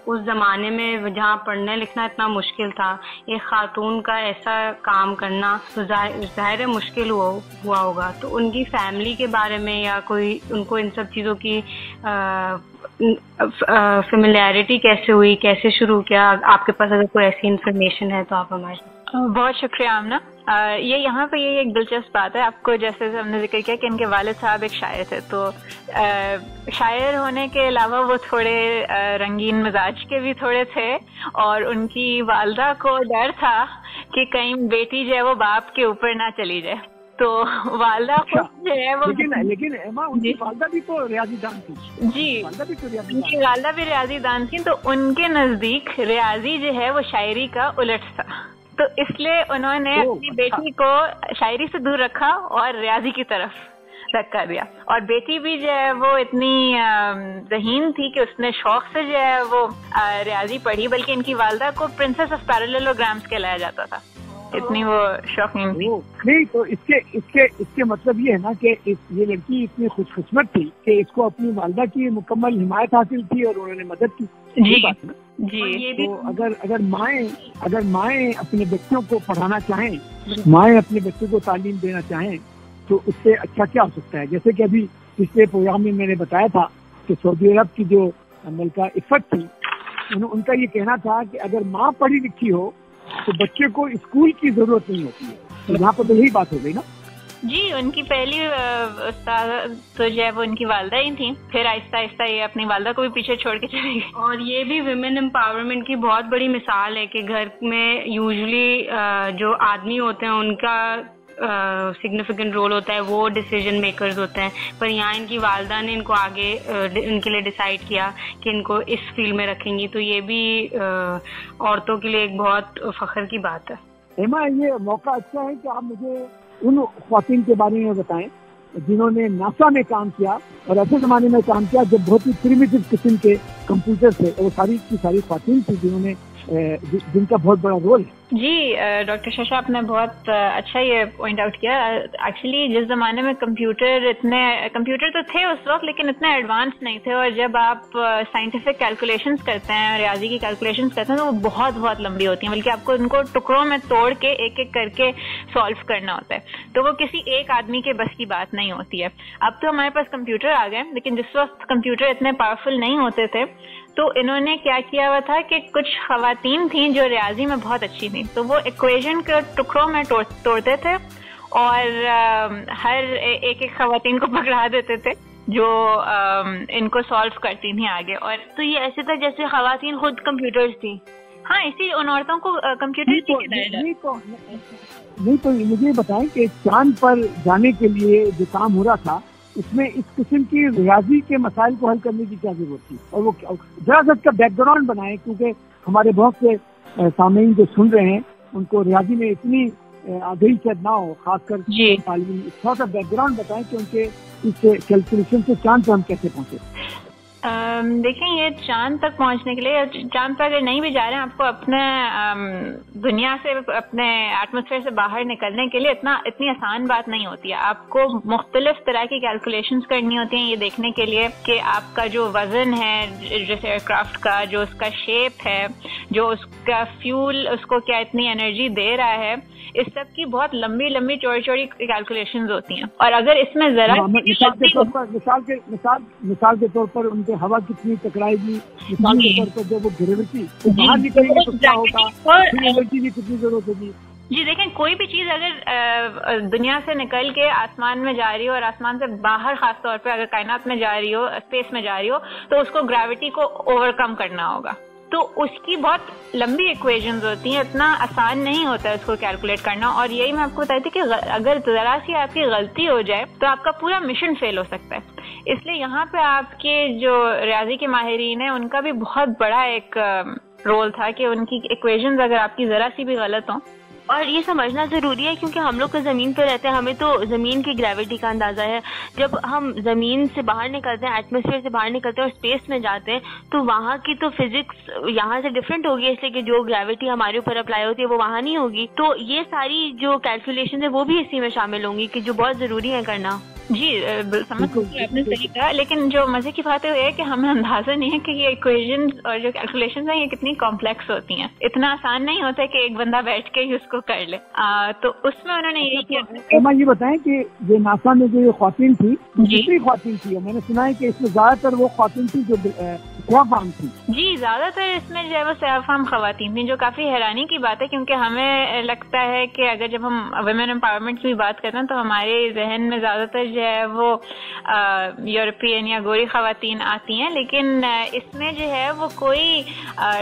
उस जमाने में जहाँ पढ़ने लिखना इतना मुश्किल था, ये खातून का ऐसा काम करना तो जाहिर है मुश्किल हुआ होगा। तो उनकी फैमिली के बारे में या कोई उनको इन सब चीजों की फेमिलियरिटी कैसे हुई, कैसे शुरू किया? आपके पास अगर कोई ऐसी इन्फॉर्मेशन है तो आप हमारे। बहुत शुक्रिया आमना। ये यहाँ पे ये एक दिलचस्प बात है। आपको जैसे हमने जिक्र किया कि इनके वालिद साहब एक शायर थे, तो शायर होने के अलावा वो थोड़े रंगीन मिजाज के भी थोड़े थे, और उनकी वालदा को डर था कि कहीं बेटी जो है वो बाप के ऊपर ना चली जाए। तो वालदा खुद जो है वो लेकिन एमा उनकी वालदा भी तो रियाजी दान थी। जी, उनकी वालदा भी रियाजी दान थी। तो उनके नजदीक रियाजी जो है वो शायरी का उलट था, तो इसलिए उन्होंने अपनी बेटी को शायरी से दूर रखा और रियाजी की तरफ रखा दिया। और बेटी भी जो है वो इतनी ज़हीन थी कि उसने शौक से जो है वो रियाजी पढ़ी, बल्कि इनकी वालदा को प्रिंसेस ऑफ पैरेललोग्राम्स कहलाया जाता था, इतनी वो शौकीन थी। नहीं, तो इसके मतलब ये है ना कि ये लड़की इतनी खुशकिस्मत थी कि इसको अपनी वालदा की मुकम्मल हिमायत हासिल थी और उन्होंने मदद की। जी बात है ना? जी, ये भी तो अगर माएँ अपने बच्चों को पढ़ाना चाहें, माएँ अपने बच्चों को तालीम देना चाहें, तो उससे अच्छा क्या हो सकता है? जैसे कि अभी पिछले प्रोग्राम में मैंने बताया था कि सऊदी अरब की जो मलका इफ़त थी, उनका ये कहना था कि अगर माँ पढ़ी लिखी हो तो बच्चे को स्कूल की जरूरत नहीं होती है। तो यहाँ पर तो यही बात हो गई ना। जी, उनकी पहली उस्ताद तो जो है वो उनकी वालदा ही थी, फिर आहिस्ता आहिस्ता ये अपनी वालदा को भी पीछे छोड़ के चली गई। और ये भी विमेन एम्पावरमेंट की बहुत बड़ी मिसाल है कि घर में यूजुअली जो आदमी होते हैं उनका सिग्निफिकेंट रोल होता है, वो डिसीजन मेकर्स होते हैं, पर यहाँ इनकी वालदा ने इनको आगे इनके लिए डिसाइड किया कि इनको इस फील्ड में रखेंगी, तो ये भी औरतों के लिए एक बहुत फख्र की बात है। हेमा, ये मौका अच्छा है कि आप मुझे उन ख्वातीन के बारे में बताएं जिन्होंने नासा में काम किया और ऐसे जमाने में काम किया जब बहुत ही प्रिमिटिव किस्म के कंप्यूटर थे, वो सारी की सारी ख्वातीन थी जिन्होंने जिनका बहुत बड़ा रोल है। जी डॉक्टर शेषा, आपने बहुत अच्छा ये पॉइंट आउट किया। एक्चुअली जिस जमाने में कंप्यूटर तो थे उस वक्त, लेकिन इतने एडवांस नहीं थे, और जब आप साइंटिफिक कैलकुलेशंस करते हैं, रियाजी की कैलकुलेशंस करते हैं, तो वो बहुत बहुत लंबी होती हैं, बल्कि आपको उनको टुकड़ों में तोड़ के एक एक करके सॉल्व करना होता है, तो वो किसी एक आदमी के बस की बात नहीं होती है। अब तो हमारे पास कंप्यूटर आ गए, लेकिन जिस वक्त कंप्यूटर इतने पावरफुल नहीं होते थे, तो इन्होंने क्या किया हुआ था कि कुछ खवातीन थी जो रियाजी में बहुत अच्छी थी, तो वो इक्वेशन के टुकड़ों में तोड़ते थे और हर एक एक खवातीन को पकड़ा देते थे जो इनको सॉल्व करती थी आगे। और तो ये ऐसे था जैसे खवातीन खुद कंप्यूटर्स थी। हाँ, इसी उन औरतों को कंप्यूटर नहीं तो मुझे बताएं कि चांद पर जाने के लिए जो काम हो रहा था उसमें इस किस्म की रियाजी के मसाइल को हल करने की क्या जरूरत थी, और वो जरा सा इसका बैकग्राउंड बनाए, क्योंकि हमारे बहुत से सामईन जो सुन रहे हैं उनको रियाजी में इतनी आगही शायद ना हो, खासकर तालीम। थोड़ा सा बैकग्राउंड बताएं कि उनके इस कैलकुलेशन से चांद पर हम कैसे पहुंचे। देखें, ये चांद तक पहुंचने के लिए, चांद पर अगर नहीं भी जा रहे हैं, आपको अपने दुनिया से, अपने एटमॉस्फेयर से बाहर निकलने के लिए इतनी आसान बात नहीं होती है। आपको मुख्तलिफ तरह की कैलकुलेशंस करनी होती हैं ये देखने के लिए कि आपका जो वजन है जैसे एयरक्राफ्ट का, जो उसका शेप है, जो उसका फ्यूल उसको क्या इतनी एनर्जी दे रहा है, इस सब की बहुत लंबी लंबी चौड़ी चौड़ी कैलकुलेशंस होती हैं। और अगर इसमें जरा मिसाल के तौर पर उनके हवा कितनी टकराएगी, मिसाल के तौर पर जब वो गिरेगी तो बाहर निकलेंगे तो क्या होगा, एनर्जी की कितनी जरूरत होगी। जी देखें, कोई भी चीज अगर दुनिया से निकल के आसमान में जा रही हो और आसमान से बाहर खास तौर पे अगर कायनात में जा रही हो, स्पेस में जा रही हो, तो उसको ग्रेविटी को ओवरकम करना होगा, तो उसकी बहुत लंबी इक्वेशंस होती हैं, इतना आसान नहीं होता है उसको कैलकुलेट करना। और यही मैं आपको बताई थी कि अगर जरा सी आपकी गलती हो जाए तो आपका पूरा मिशन फेल हो सकता है। इसलिए यहाँ पे आपके जो रियाजी के माहिरीन हैं उनका भी बहुत बड़ा एक रोल था कि उनकी इक्वेशंस अगर आपकी जरा सी भी गलत हो, और ये समझना जरूरी है क्योंकि हम लोग तो जमीन पे रहते हैं, हमें तो जमीन की ग्रेविटी का अंदाजा है। जब हम जमीन से बाहर निकलते हैं, एटमॉस्फेयर से बाहर निकलते हैं और स्पेस में जाते हैं, तो वहाँ की तो फिजिक्स यहाँ से डिफरेंट होगी, इसलिए कि जो ग्रेविटी हमारे ऊपर अप्लाई होती है वो वहाँ नहीं होगी। तो ये सारी जो कैलकुलेशन है वो भी इसी में शामिल होंगी कि जो बहुत जरूरी है करना। जी समझ आपने सही कहा, लेकिन जो मजे की बात है कि हमें अंदाजा नहीं है कि ये इक्वेशंस और जो कैलकुलेशंस हैं ये कितनी कॉम्प्लेक्स होती हैं। इतना आसान नहीं होता है कि एक बंदा बैठ के ही उसको कर ले। तो उसमें उन्होंने यही किया। ये बताएं कि ये नासा में जो ख्वातीन थी, दूसरी ख्वातीन थी, मैंने सुना है कि इसमें ज्यादातर वो ख्वातीन थी जो सयाफाम थी। जी, ज्यादातर इसमें जो है वो सयाफाम ख्वातीन थी, जो काफी हैरानी की बात है, क्योंकि हमें लगता है कि अगर जब हम वुमेन एम्पावरमेंट की बात करते हैं तो हमारे जहन में ज्यादातर जो है वो यूरोपियन या गोरी खवातीन आती हैं, लेकिन इसमें जो है वो कोई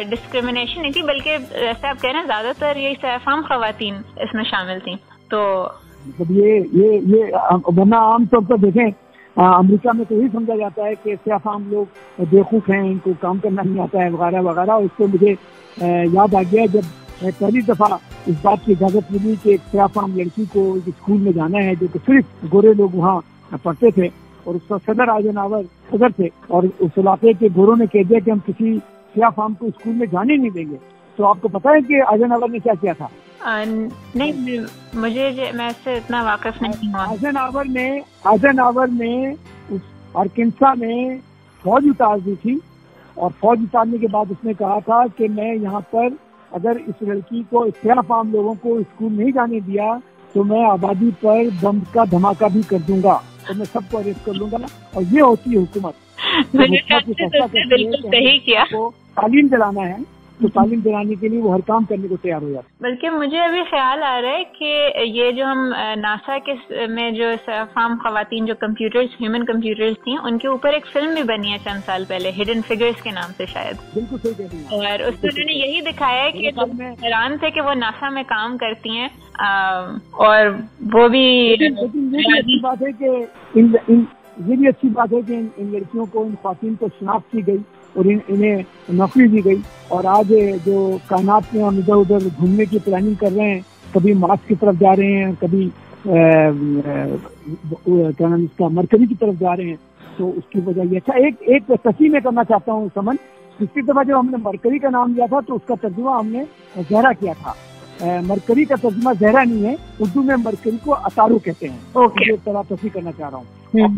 डिस्क्रिमिनेशन नहीं थी, बल्कि जैसे आप कह रहे हैं ज्यादातर यही सयाफाम खवातीन इसमें शामिल थी। तो मतलब ये वरना आमतौर पर देखें अमेरिका में तो यही समझा जाता है कि सयाफाम लोग बेवकूफ हैं, इनको काम करना नहीं आता है वगैरह वगैरह। उससे मुझे याद आ गया जब पहली दफा इस बात की इजाजत मिली कि एक सयाफाम लड़की को स्कूल में जाना है, जो कि सिर्फ गोरे लोग वहाँ पढ़ते थे, और उसका सदर आइजनहावर सदर थे, और उस इलाके के गोरों ने कह दिया कि हम किसी सयाफाम को स्कूल में जाने नहीं देंगे। तो आपको पता है कि आइजनहावर ने क्या किया था? नहीं, मैं इससे इतना वाकिफ नहीं हूँ। आइजनहावर ने उस आर्कांसा में फौज उतार दी थी, और फौज उतारने के बाद उसने कहा था कि मैं यहाँ पर अगर इस लड़की को, सयाफाम लोगों को स्कूल नहीं जाने दिया तो मैं आबादी पर बम का धमाका भी कर दूंगा और मैं सबको अरेस्ट कर लूंगा। और ये होती है हुकूमत। बिल्कुल सही किया। तालीम दिलाना है, उसको तालीम दिलाने के लिए वो हर काम करने को तैयार हो जाता है। बल्कि मुझे अभी ख्याल आ रहा है कि ये जो हम नासा के में जो फार्म खवातीन जो कंप्यूटर्स, ह्यूमन कंप्यूटर्स थी, उनके ऊपर एक फिल्म भी बनी है चंद साल पहले, हिडन फिगर्स के नाम से शायद। बिल्कुल सही कह रही हैं। और उसमें उन्होंने यही दिखाया है कि हैरान थे कि वो नासा में काम करती हैं, और वो भी लेकिन ये भी अच्छी बात है कि ये भी अच्छी बात है कि इन लड़कियों को, इन ख्वातीन को शिनाख्त की गई और इन्हें नौकरी दी गई। और आज जो कायनात में हम इधर उधर घूमने की प्लानिंग कर रहे हैं, कभी मार्स की तरफ जा रहे हैं, कभी क्या नाम इसका मरकरी की तरफ जा रहे हैं, तो उसकी वजह ये। अच्छा, एक तस्वीर में करना चाहता हूँ समन। पिछली दफा जब हमने मरकरी का नाम लिया था तो उसका तर्जुमा हमने जहरा किया था। मरकरी का तर्जुमा जहरा नहीं है, उर्दू में मरकरी को अतारू कहते हैं। ओके, तरह तस्वीर करना चाह रहा हूँ।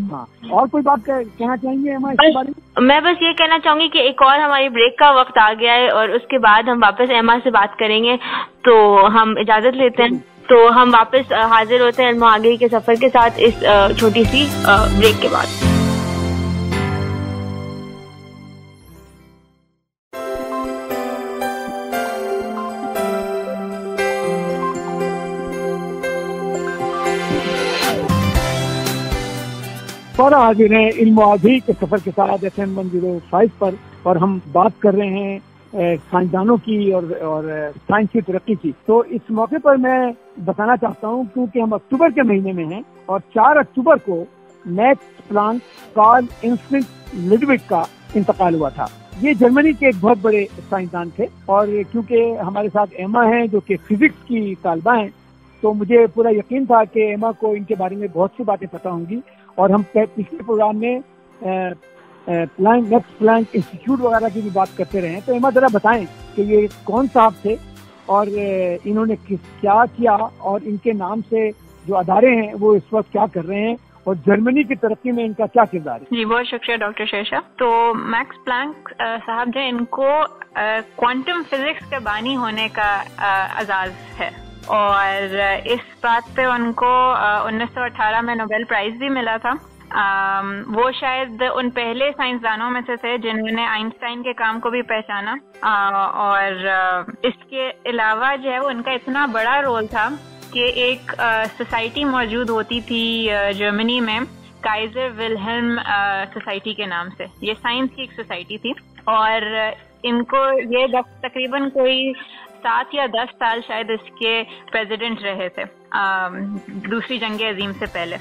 हाँ, और कोई बात कहना चाहेंगे एमा इसके बारे में? मैं बस ये कहना चाहूंगी कि एक और हमारी ब्रेक का वक्त आ गया है और उसके बाद हम वापस एमा से बात करेंगे, तो हम इजाजत लेते हैं। तो हम वापस हाजिर होते हैं इल्म आगे के सफर के साथ इस छोटी सी ब्रेक के बाद। और हाजिर हैं इल्म आगे के सफर के साथ FM 105 पर, और हम बात कर रहे हैं साइंसदानों की और साइंस की तरक्की की। तो इस मौके पर मैं बताना चाहता हूं, क्योंकि हम अक्टूबर के महीने में हैं और 4 अक्टूबर को Max Planck Karl Institute Ludwig का इंतकाल हुआ था। ये जर्मनी के एक बहुत बड़े साइंसदान थे, और क्योंकि हमारे साथ एमा है जो कि फिजिक्स की तालिबा हैं, तो मुझे पूरा यकीन था कि एमा को इनके बारे में बहुत सी बातें पता होंगी। और हम पिछले प्रोग्राम में मैक्स प्लांक इंस्टीट्यूट वगैरह की भी बात करते रहे। तो एमा जरा बताएं कि ये कौन साहब थे और इन्होंने क्या किया, और इनके नाम से जो अदारे हैं वो इस वक्त क्या कर रहे हैं, और जर्मनी की तरक्की में इनका क्या किरदार है। जी, बहुत शुक्रिया डॉक्टर शेरशाह। तो मैक्स प्लांक साहब जो, इनको क्वांटम फिजिक्स के बानी होने का एजाज है, और इस बात पे उनको 1918 में नोबेल प्राइज भी मिला था। वो शायद उन पहले साइंसदानों में से थे जिन्होंने आइंस्टाइन के काम को भी पहचाना, और इसके अलावा जो है वो उनका इतना बड़ा रोल था कि एक सोसाइटी मौजूद होती थी जर्मनी में, काइजर विल्हेल्म सोसाइटी के नाम से। ये साइंस की एक सोसाइटी थी, और इनको ये तकरीबन कोई 7 या 10 साल शायद इसके प्रेसिडेंट रहे थे दूसरी जंग अजीम से पहले।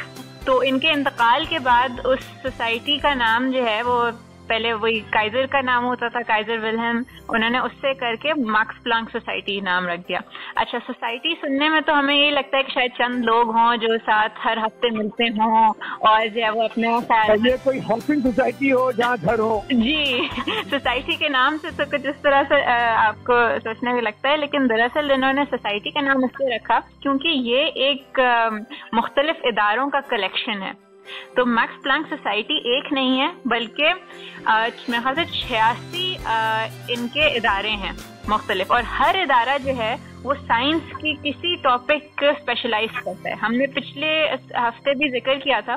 तो इनके इंतकाल के बाद उस सोसाइटी का नाम जो है वो पहले वही काइजर का नाम होता था, काइजर विल्हेल्म, उन्होंने उससे करके मैक्स प्लांक सोसाइटी नाम रख दिया। अच्छा, सोसाइटी सुनने में तो हमें ये लगता है कि शायद चंद लोग हों जो साथ हर हफ्ते मिलते हों और जो है वो अपने ख्याल, ये कोई हाउसिंग सोसाइटी हो जहाँ घर हो। जी, सोसाइटी के नाम से तो कुछ इस तरह से आपको सोचने में लगता है, लेकिन दरअसल इन्होंने सोसाइटी का नाम इसलिए रखा क्योंकि ये एक मुख्तलिफ इदारों का कलेक्शन है। तो मैक्स प्लांक सोसाइटी एक नहीं है, बल्कि मेरे ख्याल से 86 इनके इदारे हैं मुख्तलिफ, और हर इदारा जो है वो साइंस की किसी टॉपिक स्पेशलाइज करता है। हमने पिछले हफ्ते भी जिक्र किया था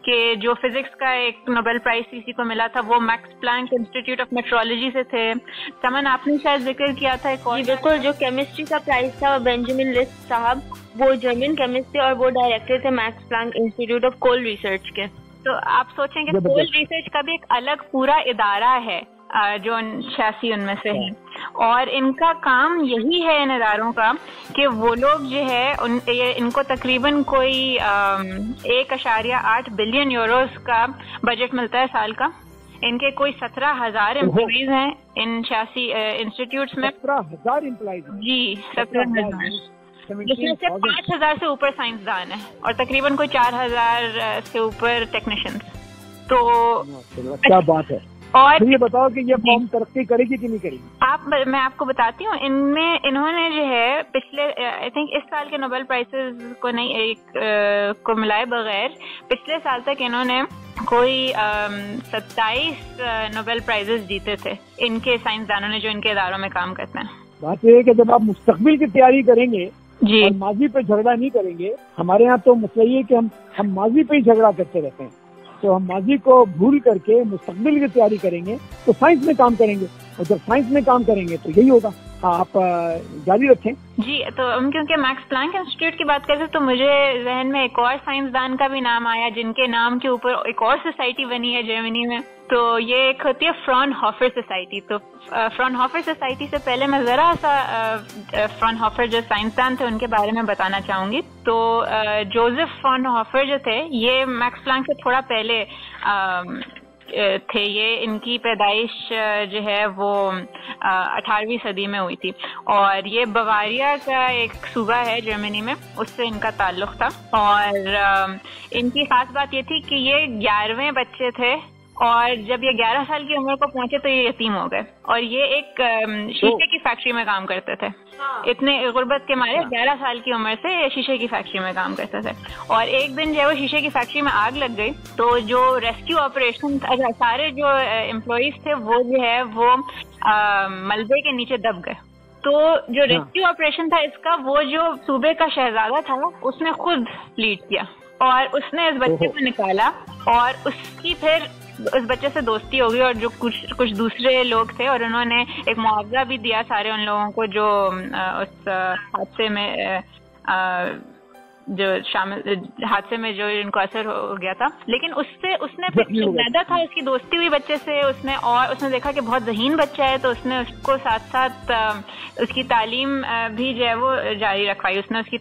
कि जो फिजिक्स का एक नोबेल प्राइज किसी को मिला था वो max Planck Institute of metrology से थे। समन, आपने शायद जिक्र किया था एक और। बिल्कुल, जो केमिस्ट्री का प्राइज था बेंजामिन लिस्ट साहब, वो जर्मन केमिस्ट थे और वो डायरेक्टर थे Max Planck Institute of Coal Research के। तो आप सोचेंगे कोल रिसर्च का भी एक अलग पूरा इदारा है जो 86 उनमें से है, और इनका काम यही है इन इदारों का कि वो लोग जो है इनको तकरीबन कोई 1.8 बिलियन यूरोस का बजट मिलता है साल का। इनके कोई 17,000 एम्प्लॉइज हैं इन 86 इंस्टीट्यूट्स में। 17,000 एम्प्लॉइज? जी, 17,000, जिसमें से 5,000 से ऊपर साइंसदान है और तकरीबन कोई 4,000 से ऊपर टेक्नीशियंस। तो क्या बात है। और ये बताओ कि ये फॉर्म तरक्की करेगी कि नहीं करेगी? मैं आपको बताती हूँ, इन्होंने जो है पिछले आई थिंक इस साल के नोबेल प्राइजेस को नहीं को मिलाए बगैर पिछले साल तक इन्होंने कोई 27 नोबेल प्राइजेस जीते थे इनके साइंसदानों ने जो इनके इदारों में काम करते हैं। बात यह है कि जब आप मुस्तकबिल की तैयारी करेंगे जी, और माजी पे झगड़ा नहीं करेंगे। हमारे यहाँ तो मसला ये है कि हम माजी पे ही झगड़ा करते रहते हैं। तो हम माजी को भूल करके मुस्तकबिल की तैयारी करेंगे तो साइंस में काम करेंगे। और जब साइंस में काम करेंगे तो यही होगा। आप जारी रखें। जी, तो हम क्योंकि मैक्स प्लैंक इंस्टीट्यूट की बात करते तो मुझे जहन में एक और साइंसदान का भी नाम आया जिनके नाम के ऊपर एक और सोसाइटी बनी है जर्मनी में। तो ये एक होती है फ्रॉनहोफर सोसाइटी। तो फ्रॉनहोफर सोसाइटी से पहले मैं जरा सा फ्रॉनहोफर जो साइंसदान थे उनके बारे में बताना चाहूंगी। तो जोसेफ फ्रॉनहोफर जो थे ये मैक्स प्लैंक से थोड़ा पहले थे। ये इनकी पैदाइश जो है वो 18वीं सदी में हुई थी और ये बवारिया का एक सूबा है जर्मनी में, उससे इनका ताल्लुक था। और इनकी खास बात ये थी कि ये 11वें बच्चे थे और जब ये 11 साल की उम्र को पहुंचे तो ये यतीम हो गए। और ये एक शीशे की फैक्ट्री में काम करते थे। इतने गुर्बत के मारे 11 साल की उम्र से ये शीशे की फैक्ट्री में काम करते थे। और एक दिन जो है वो शीशे की फैक्ट्री में आग लग गई तो जो रेस्क्यू ऑपरेशन, सारे जो एम्प्लॉइज थे वो जो है वो मलबे के नीचे दब गए। तो जो रेस्क्यू ऑपरेशन था इसका, वो जो सूबे का शहजादा था उसने खुद लीड किया और उसने इस बच्चे को निकाला और उसकी फिर उस बच्चे से दोस्ती हो गई। और जो कुछ दूसरे लोग थे और उन्होंने एक मुआवजा भी दिया सारे उन लोगों को जो उस हादसे में जो शामिल हादसे में जो इनको असर हो गया था। लेकिन उसने ज्यादा था उसकी दोस्ती हुई बच्चे से, उसने देखा कि बहुत ज़हीन बच्चा है तो उसने उसको साथ साथ उसकी तालीम भी जो है वो जारी रखवाई। उसने उसकी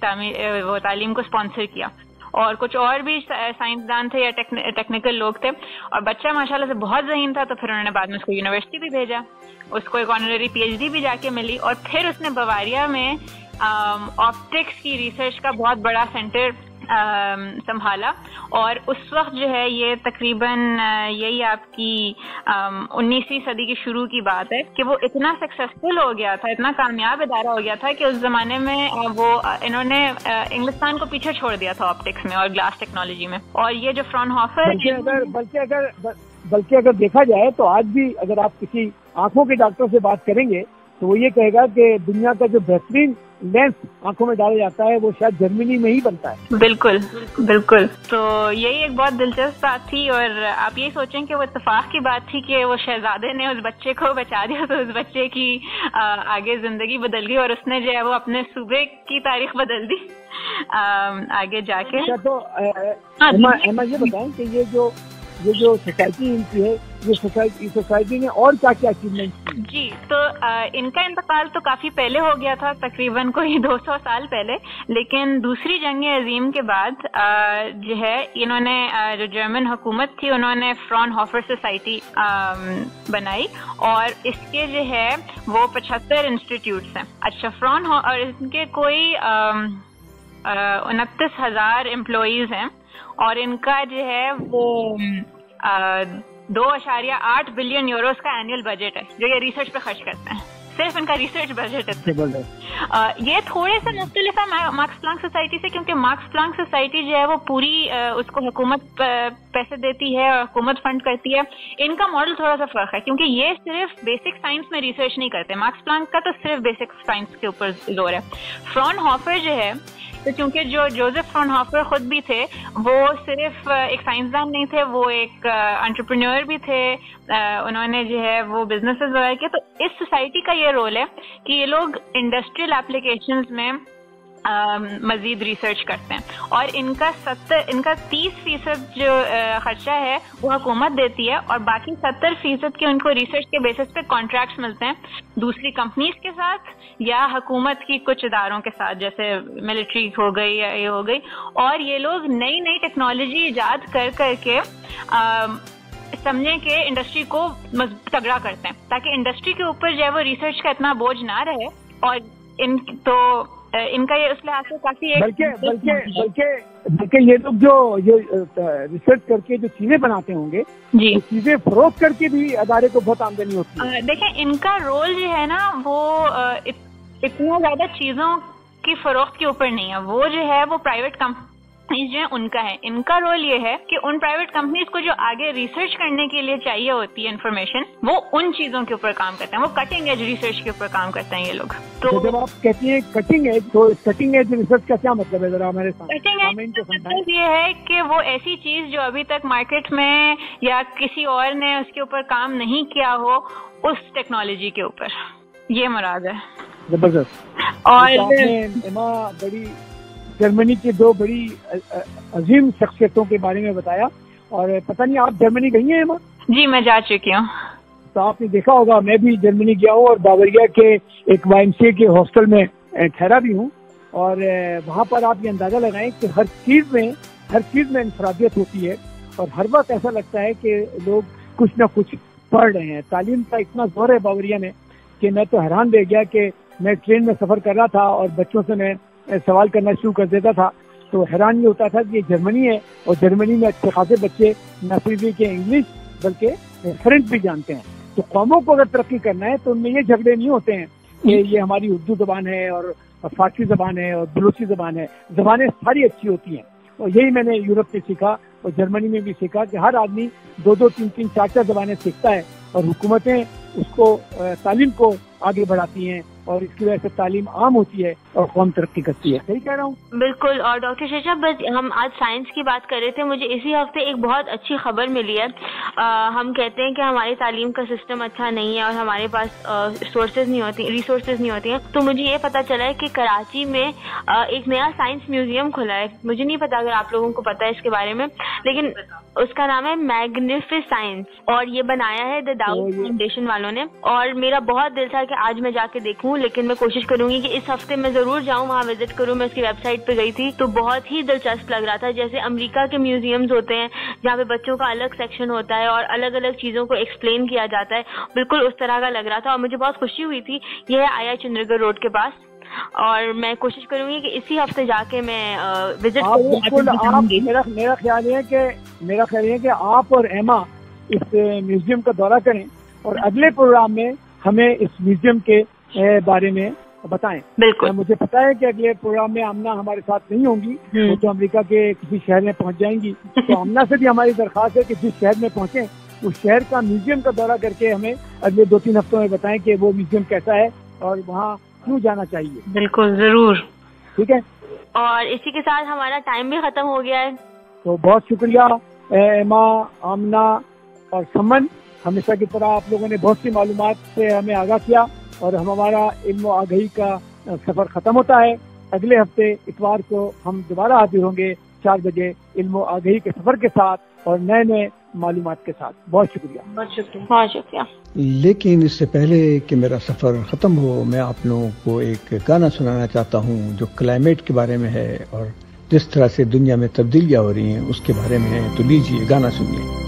वो तालीम को स्पॉन्सर किया और कुछ और भी साइंसदान थे या टेक्निकल लोग थे। और बच्चा माशाल्लाह से बहुत ज़हीन था तो फिर उन्होंने बाद में उसको यूनिवर्सिटी भी भेजा, उसको एक ऑनररी PhD भी जाके मिली। और फिर उसने बवारिया में ऑप्टिक्स की रिसर्च का बहुत बड़ा सेंटर संभाला। और उस वक्त जो है ये तकरीबन यही आपकी 19वीं सदी की शुरू की बात है कि वो इतना सक्सेसफुल हो गया था, इतना कामयाब इदारा हो गया था कि उस जमाने में वो इन्होंने इंग्लिस्तान को पीछे छोड़ दिया था ऑप्टिक्स में और ग्लास टेक्नोलॉजी में। और ये जो फ्रॉनहोफर बल्कि अगर देखा जाए तो आज भी अगर आप किसी आंखों के डॉक्टर से बात करेंगे तो वो ये कहेगा कि दुनिया का जो बेहतरीन लेंस आंखों में डाला जाता है वो शायद जर्मनी में ही बनता है। बिल्कुल बिल्कुल। तो यही एक बहुत दिलचस्प बात थी और आप ये सोचें कि वो इत्तेफाक की बात थी कि वो शहजादे ने उस बच्चे को बचा दिया तो उस बच्चे की आगे जिंदगी बदल गई और उसने जो है वो अपने सूबे की तारीख बदल दी आगे जाके। तो एमा ये बताएं कि ये जो सोसाइटी इनकी है, ये सोसाइटी ने और क्या क्या अचीवमेंट की? जी, तो इनका इंतकाल तो काफी पहले हो गया था, तकरीबन कोई 200 साल पहले। लेकिन दूसरी जंग अजीम के बाद जो है इन्होंने जो जर्मन हुकूमत थी उन्होंने फ्रॉनहोफर सोसाइटी बनाई और इसके जो है वो 75 इंस्टीट्यूट्स हैं। अच्छा, और इनके कोई 29,000 एम्प्लॉइज हैं और इनका जो है वो 2.8 बिलियन यूरोस का एनुअल बजट है जो ये रिसर्च पे खर्च करते हैं। सिर्फ इनका रिसर्च बजट है। ये थोड़े से मुख्तलिफ है मार्क्स प्लांक सोसाइटी से, क्योंकि मार्क्स प्लांक सोसाइटी जो है वो पूरी उसको हुकूमत पैसे देती है और हुकूमत फंड करती है। इनका मॉडल थोड़ा सा फर्क है क्योंकि ये सिर्फ बेसिक साइंस में रिसर्च नहीं करते। मार्क्स प्लांक का तो सिर्फ बेसिक साइंस के ऊपर जोर है। फ्रॉनहोफर जो है तो क्योंकि जो जोसेफ फ्रॉनहोफर खुद भी थे वो सिर्फ एक साइंसदान नहीं थे, वो एक एंटरप्रेन्योर भी थे। उन्होंने जो है वो बिजनेसेस वगैरह किए। तो इस सोसाइटी का ये रोल है कि ये लोग इंडस्ट्रियल एप्लीकेशंस में मजीद रिसर्च करते हैं और इनका 30% जो खर्चा है वो हुकूमत देती है और बाकी 70% के उनको रिसर्च के बेसिस पे कॉन्ट्रैक्ट्स मिलते हैं दूसरी कंपनीज के साथ या हुकूमत की कुछ इदारों के साथ, जैसे मिलिट्री हो गई या ये हो गई। और ये लोग नई नई टेक्नोलॉजी इजाद कर करके समझे कि इंडस्ट्री को तगड़ा करते हैं ताकि इंडस्ट्री के ऊपर जो है वो रिसर्च का इतना बोझ ना रहे। और इनका ये उस लिहाज से काफी बल्कि ये लोग जो रिसर्च करके जो चीजें बनाते होंगे जी, तो चीजें फरोख्त करके भी अदारे को बहुत आमदनी होती है। देखें, इनका रोल जो है ना वो इतना ज्यादा चीजों की फरोख्त के ऊपर नहीं है। वो जो है वो प्राइवेट जो है उनका है। इनका रोल ये है कि उन प्राइवेट कंपनीज को जो आगे रिसर्च करने के लिए चाहिए होती है इन्फॉर्मेशन, वो उन चीजों के ऊपर काम करते हैं, वो कटिंग एज रिसर्च के ऊपर काम करते हैं ये लोग। तो जब आप कहती हैं कटिंग एज, तो कटिंग एज रिसर्च का क्या मतलब है, जरा हमारे साथ कटिंग एज का मतलब ये है कि वो ऐसी चीज जो अभी तक मार्केट में या किसी और ने उसके ऊपर काम नहीं किया हो, उस टेक्नोलॉजी के ऊपर, ये मुराद है। जबरदस्त। और बड़ी जर्मनी की दो बड़ी अजीम शख्सियतों के बारे में बताया, और पता नहीं आप जर्मनी गई हैं एमा? जी मैं जा चुकी हूँ। तो आपने देखा होगा, मैं भी जर्मनी गया हूँ और बावरिया के एक YMCA के हॉस्टल में ठहरा भी हूँ, और वहाँ पर आप ये अंदाजा लगाएं कि हर चीज में इंफरादियत होती है, और हर वक्त ऐसा लगता है कि लोग कुछ ना कुछ पढ़ रहे हैं। तालीम का इतना जोर है बावरिया में कि मैं तो हैरान रह गया कि मैं ट्रेन में सफर कर रहा था और बच्चों से मैं सवाल करना शुरू कर देता था, तो हैरान ये होता था कि ये जर्मनी है, और जर्मनी में अच्छे खासे बच्चे न सिर्फ के इंग्लिश बल्कि फ्रेंच भी जानते हैं। तो कौमों को अगर तरक्की करना है तो उनमें ये झगड़े नहीं होते हैं कि ये हमारी उर्दू जबान है और फारसी जबान है और बलूची जबान है। जबानें सारी अच्छी होती हैं, और यही मैंने यूरोप से सीखा और जर्मनी में भी सीखा कि हर आदमी 2-2, 3-3, 4-4 जबानें सीखता है, और हुकूमतें उसको तालीम को आगे बढ़ाती हैं, और इसकी वजह से तालीम आम होती है और कौम तरक्की करती है। सही कह रहा हूँ? बिल्कुल। और डॉक्टर शेषा, बस हम आज साइंस की बात कर रहे थे, मुझे इसी हफ्ते एक बहुत अच्छी खबर मिली है। हम कहते हैं कि हमारी तालीम का सिस्टम अच्छा नहीं है और हमारे पास रिसोर्सेज नहीं होती हैं। तो मुझे ये पता चला है कि कराची में एक नया साइंस म्यूजियम खुला है। मुझे नहीं पता अगर आप लोगों को पता है इसके बारे में, लेकिन उसका नाम है मैग्निफिसाइंस, और ये बनाया है द दाऊद फाउंडेशन वालों ने। और मेरा बहुत दिल था कि आज मैं जाके देखूं, लेकिन मैं कोशिश करूंगी कि इस हफ्ते मैं जरूर जाऊं, वहां विजिट करूं। मैं उसकी वेबसाइट पे गई थी तो बहुत ही दिलचस्प लग रहा था। जैसे अमेरिका के म्यूजियम्स होते हैं जहाँ पे बच्चों का अलग सेक्शन होता है और अलग अलग चीजों को एक्सप्लेन किया जाता है, बिल्कुल उस तरह का लग रहा था, और मुझे बहुत खुशी हुई थी। यह है आया चंद्रगढ़ रोड के पास, और मैं कोशिश करूंगी कि इसी हफ्ते जाके मैं विजिट करूंगी। मेरा ख्याल है कि आप और एमा इस म्यूजियम का दौरा करें और अगले प्रोग्राम में हमें इस म्यूजियम के बारे में बताएं। बिल्कुल। मुझे पता है कि अगले प्रोग्राम में आमना हमारे साथ नहीं होंगी, वो तो अमेरिका के किसी शहर में पहुंच जाएंगी। तो आमना से भी हमारी दरख्वास्त है कि जिस शहर में पहुंचे उस शहर का म्यूजियम का दौरा करके हमें अगले 2-3 हफ्तों में बताएं कि वो म्यूजियम कैसा है और वहाँ क्यों जाना चाहिए। बिल्कुल, जरूर। ठीक है। और इसी के साथ हमारा टाइम भी खत्म हो गया है। तो बहुत शुक्रिया एमा, आमना और समन। हमेशा की तरह आप लोगों ने बहुत सी मालूमात से हमें आगाह किया, और हमारा इल्म आगाही का सफर खत्म होता है। अगले हफ्ते इतवार को हम दोबारा हाजिर होंगे 4 बजे इल्म आगाही के सफर के साथ और नए नए मालूमात के साथ। बहुत शुक्रिया। बहुत शुक्रिया। लेकिन इससे पहले कि मेरा सफर खत्म हो, मैं आप लोगों को एक गाना सुनाना चाहता हूँ जो क्लाइमेट के बारे में है और जिस तरह से दुनिया में तब्दीलियां हो रही हैं उसके बारे में है। तो लीजिए गाना सुनिए।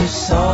So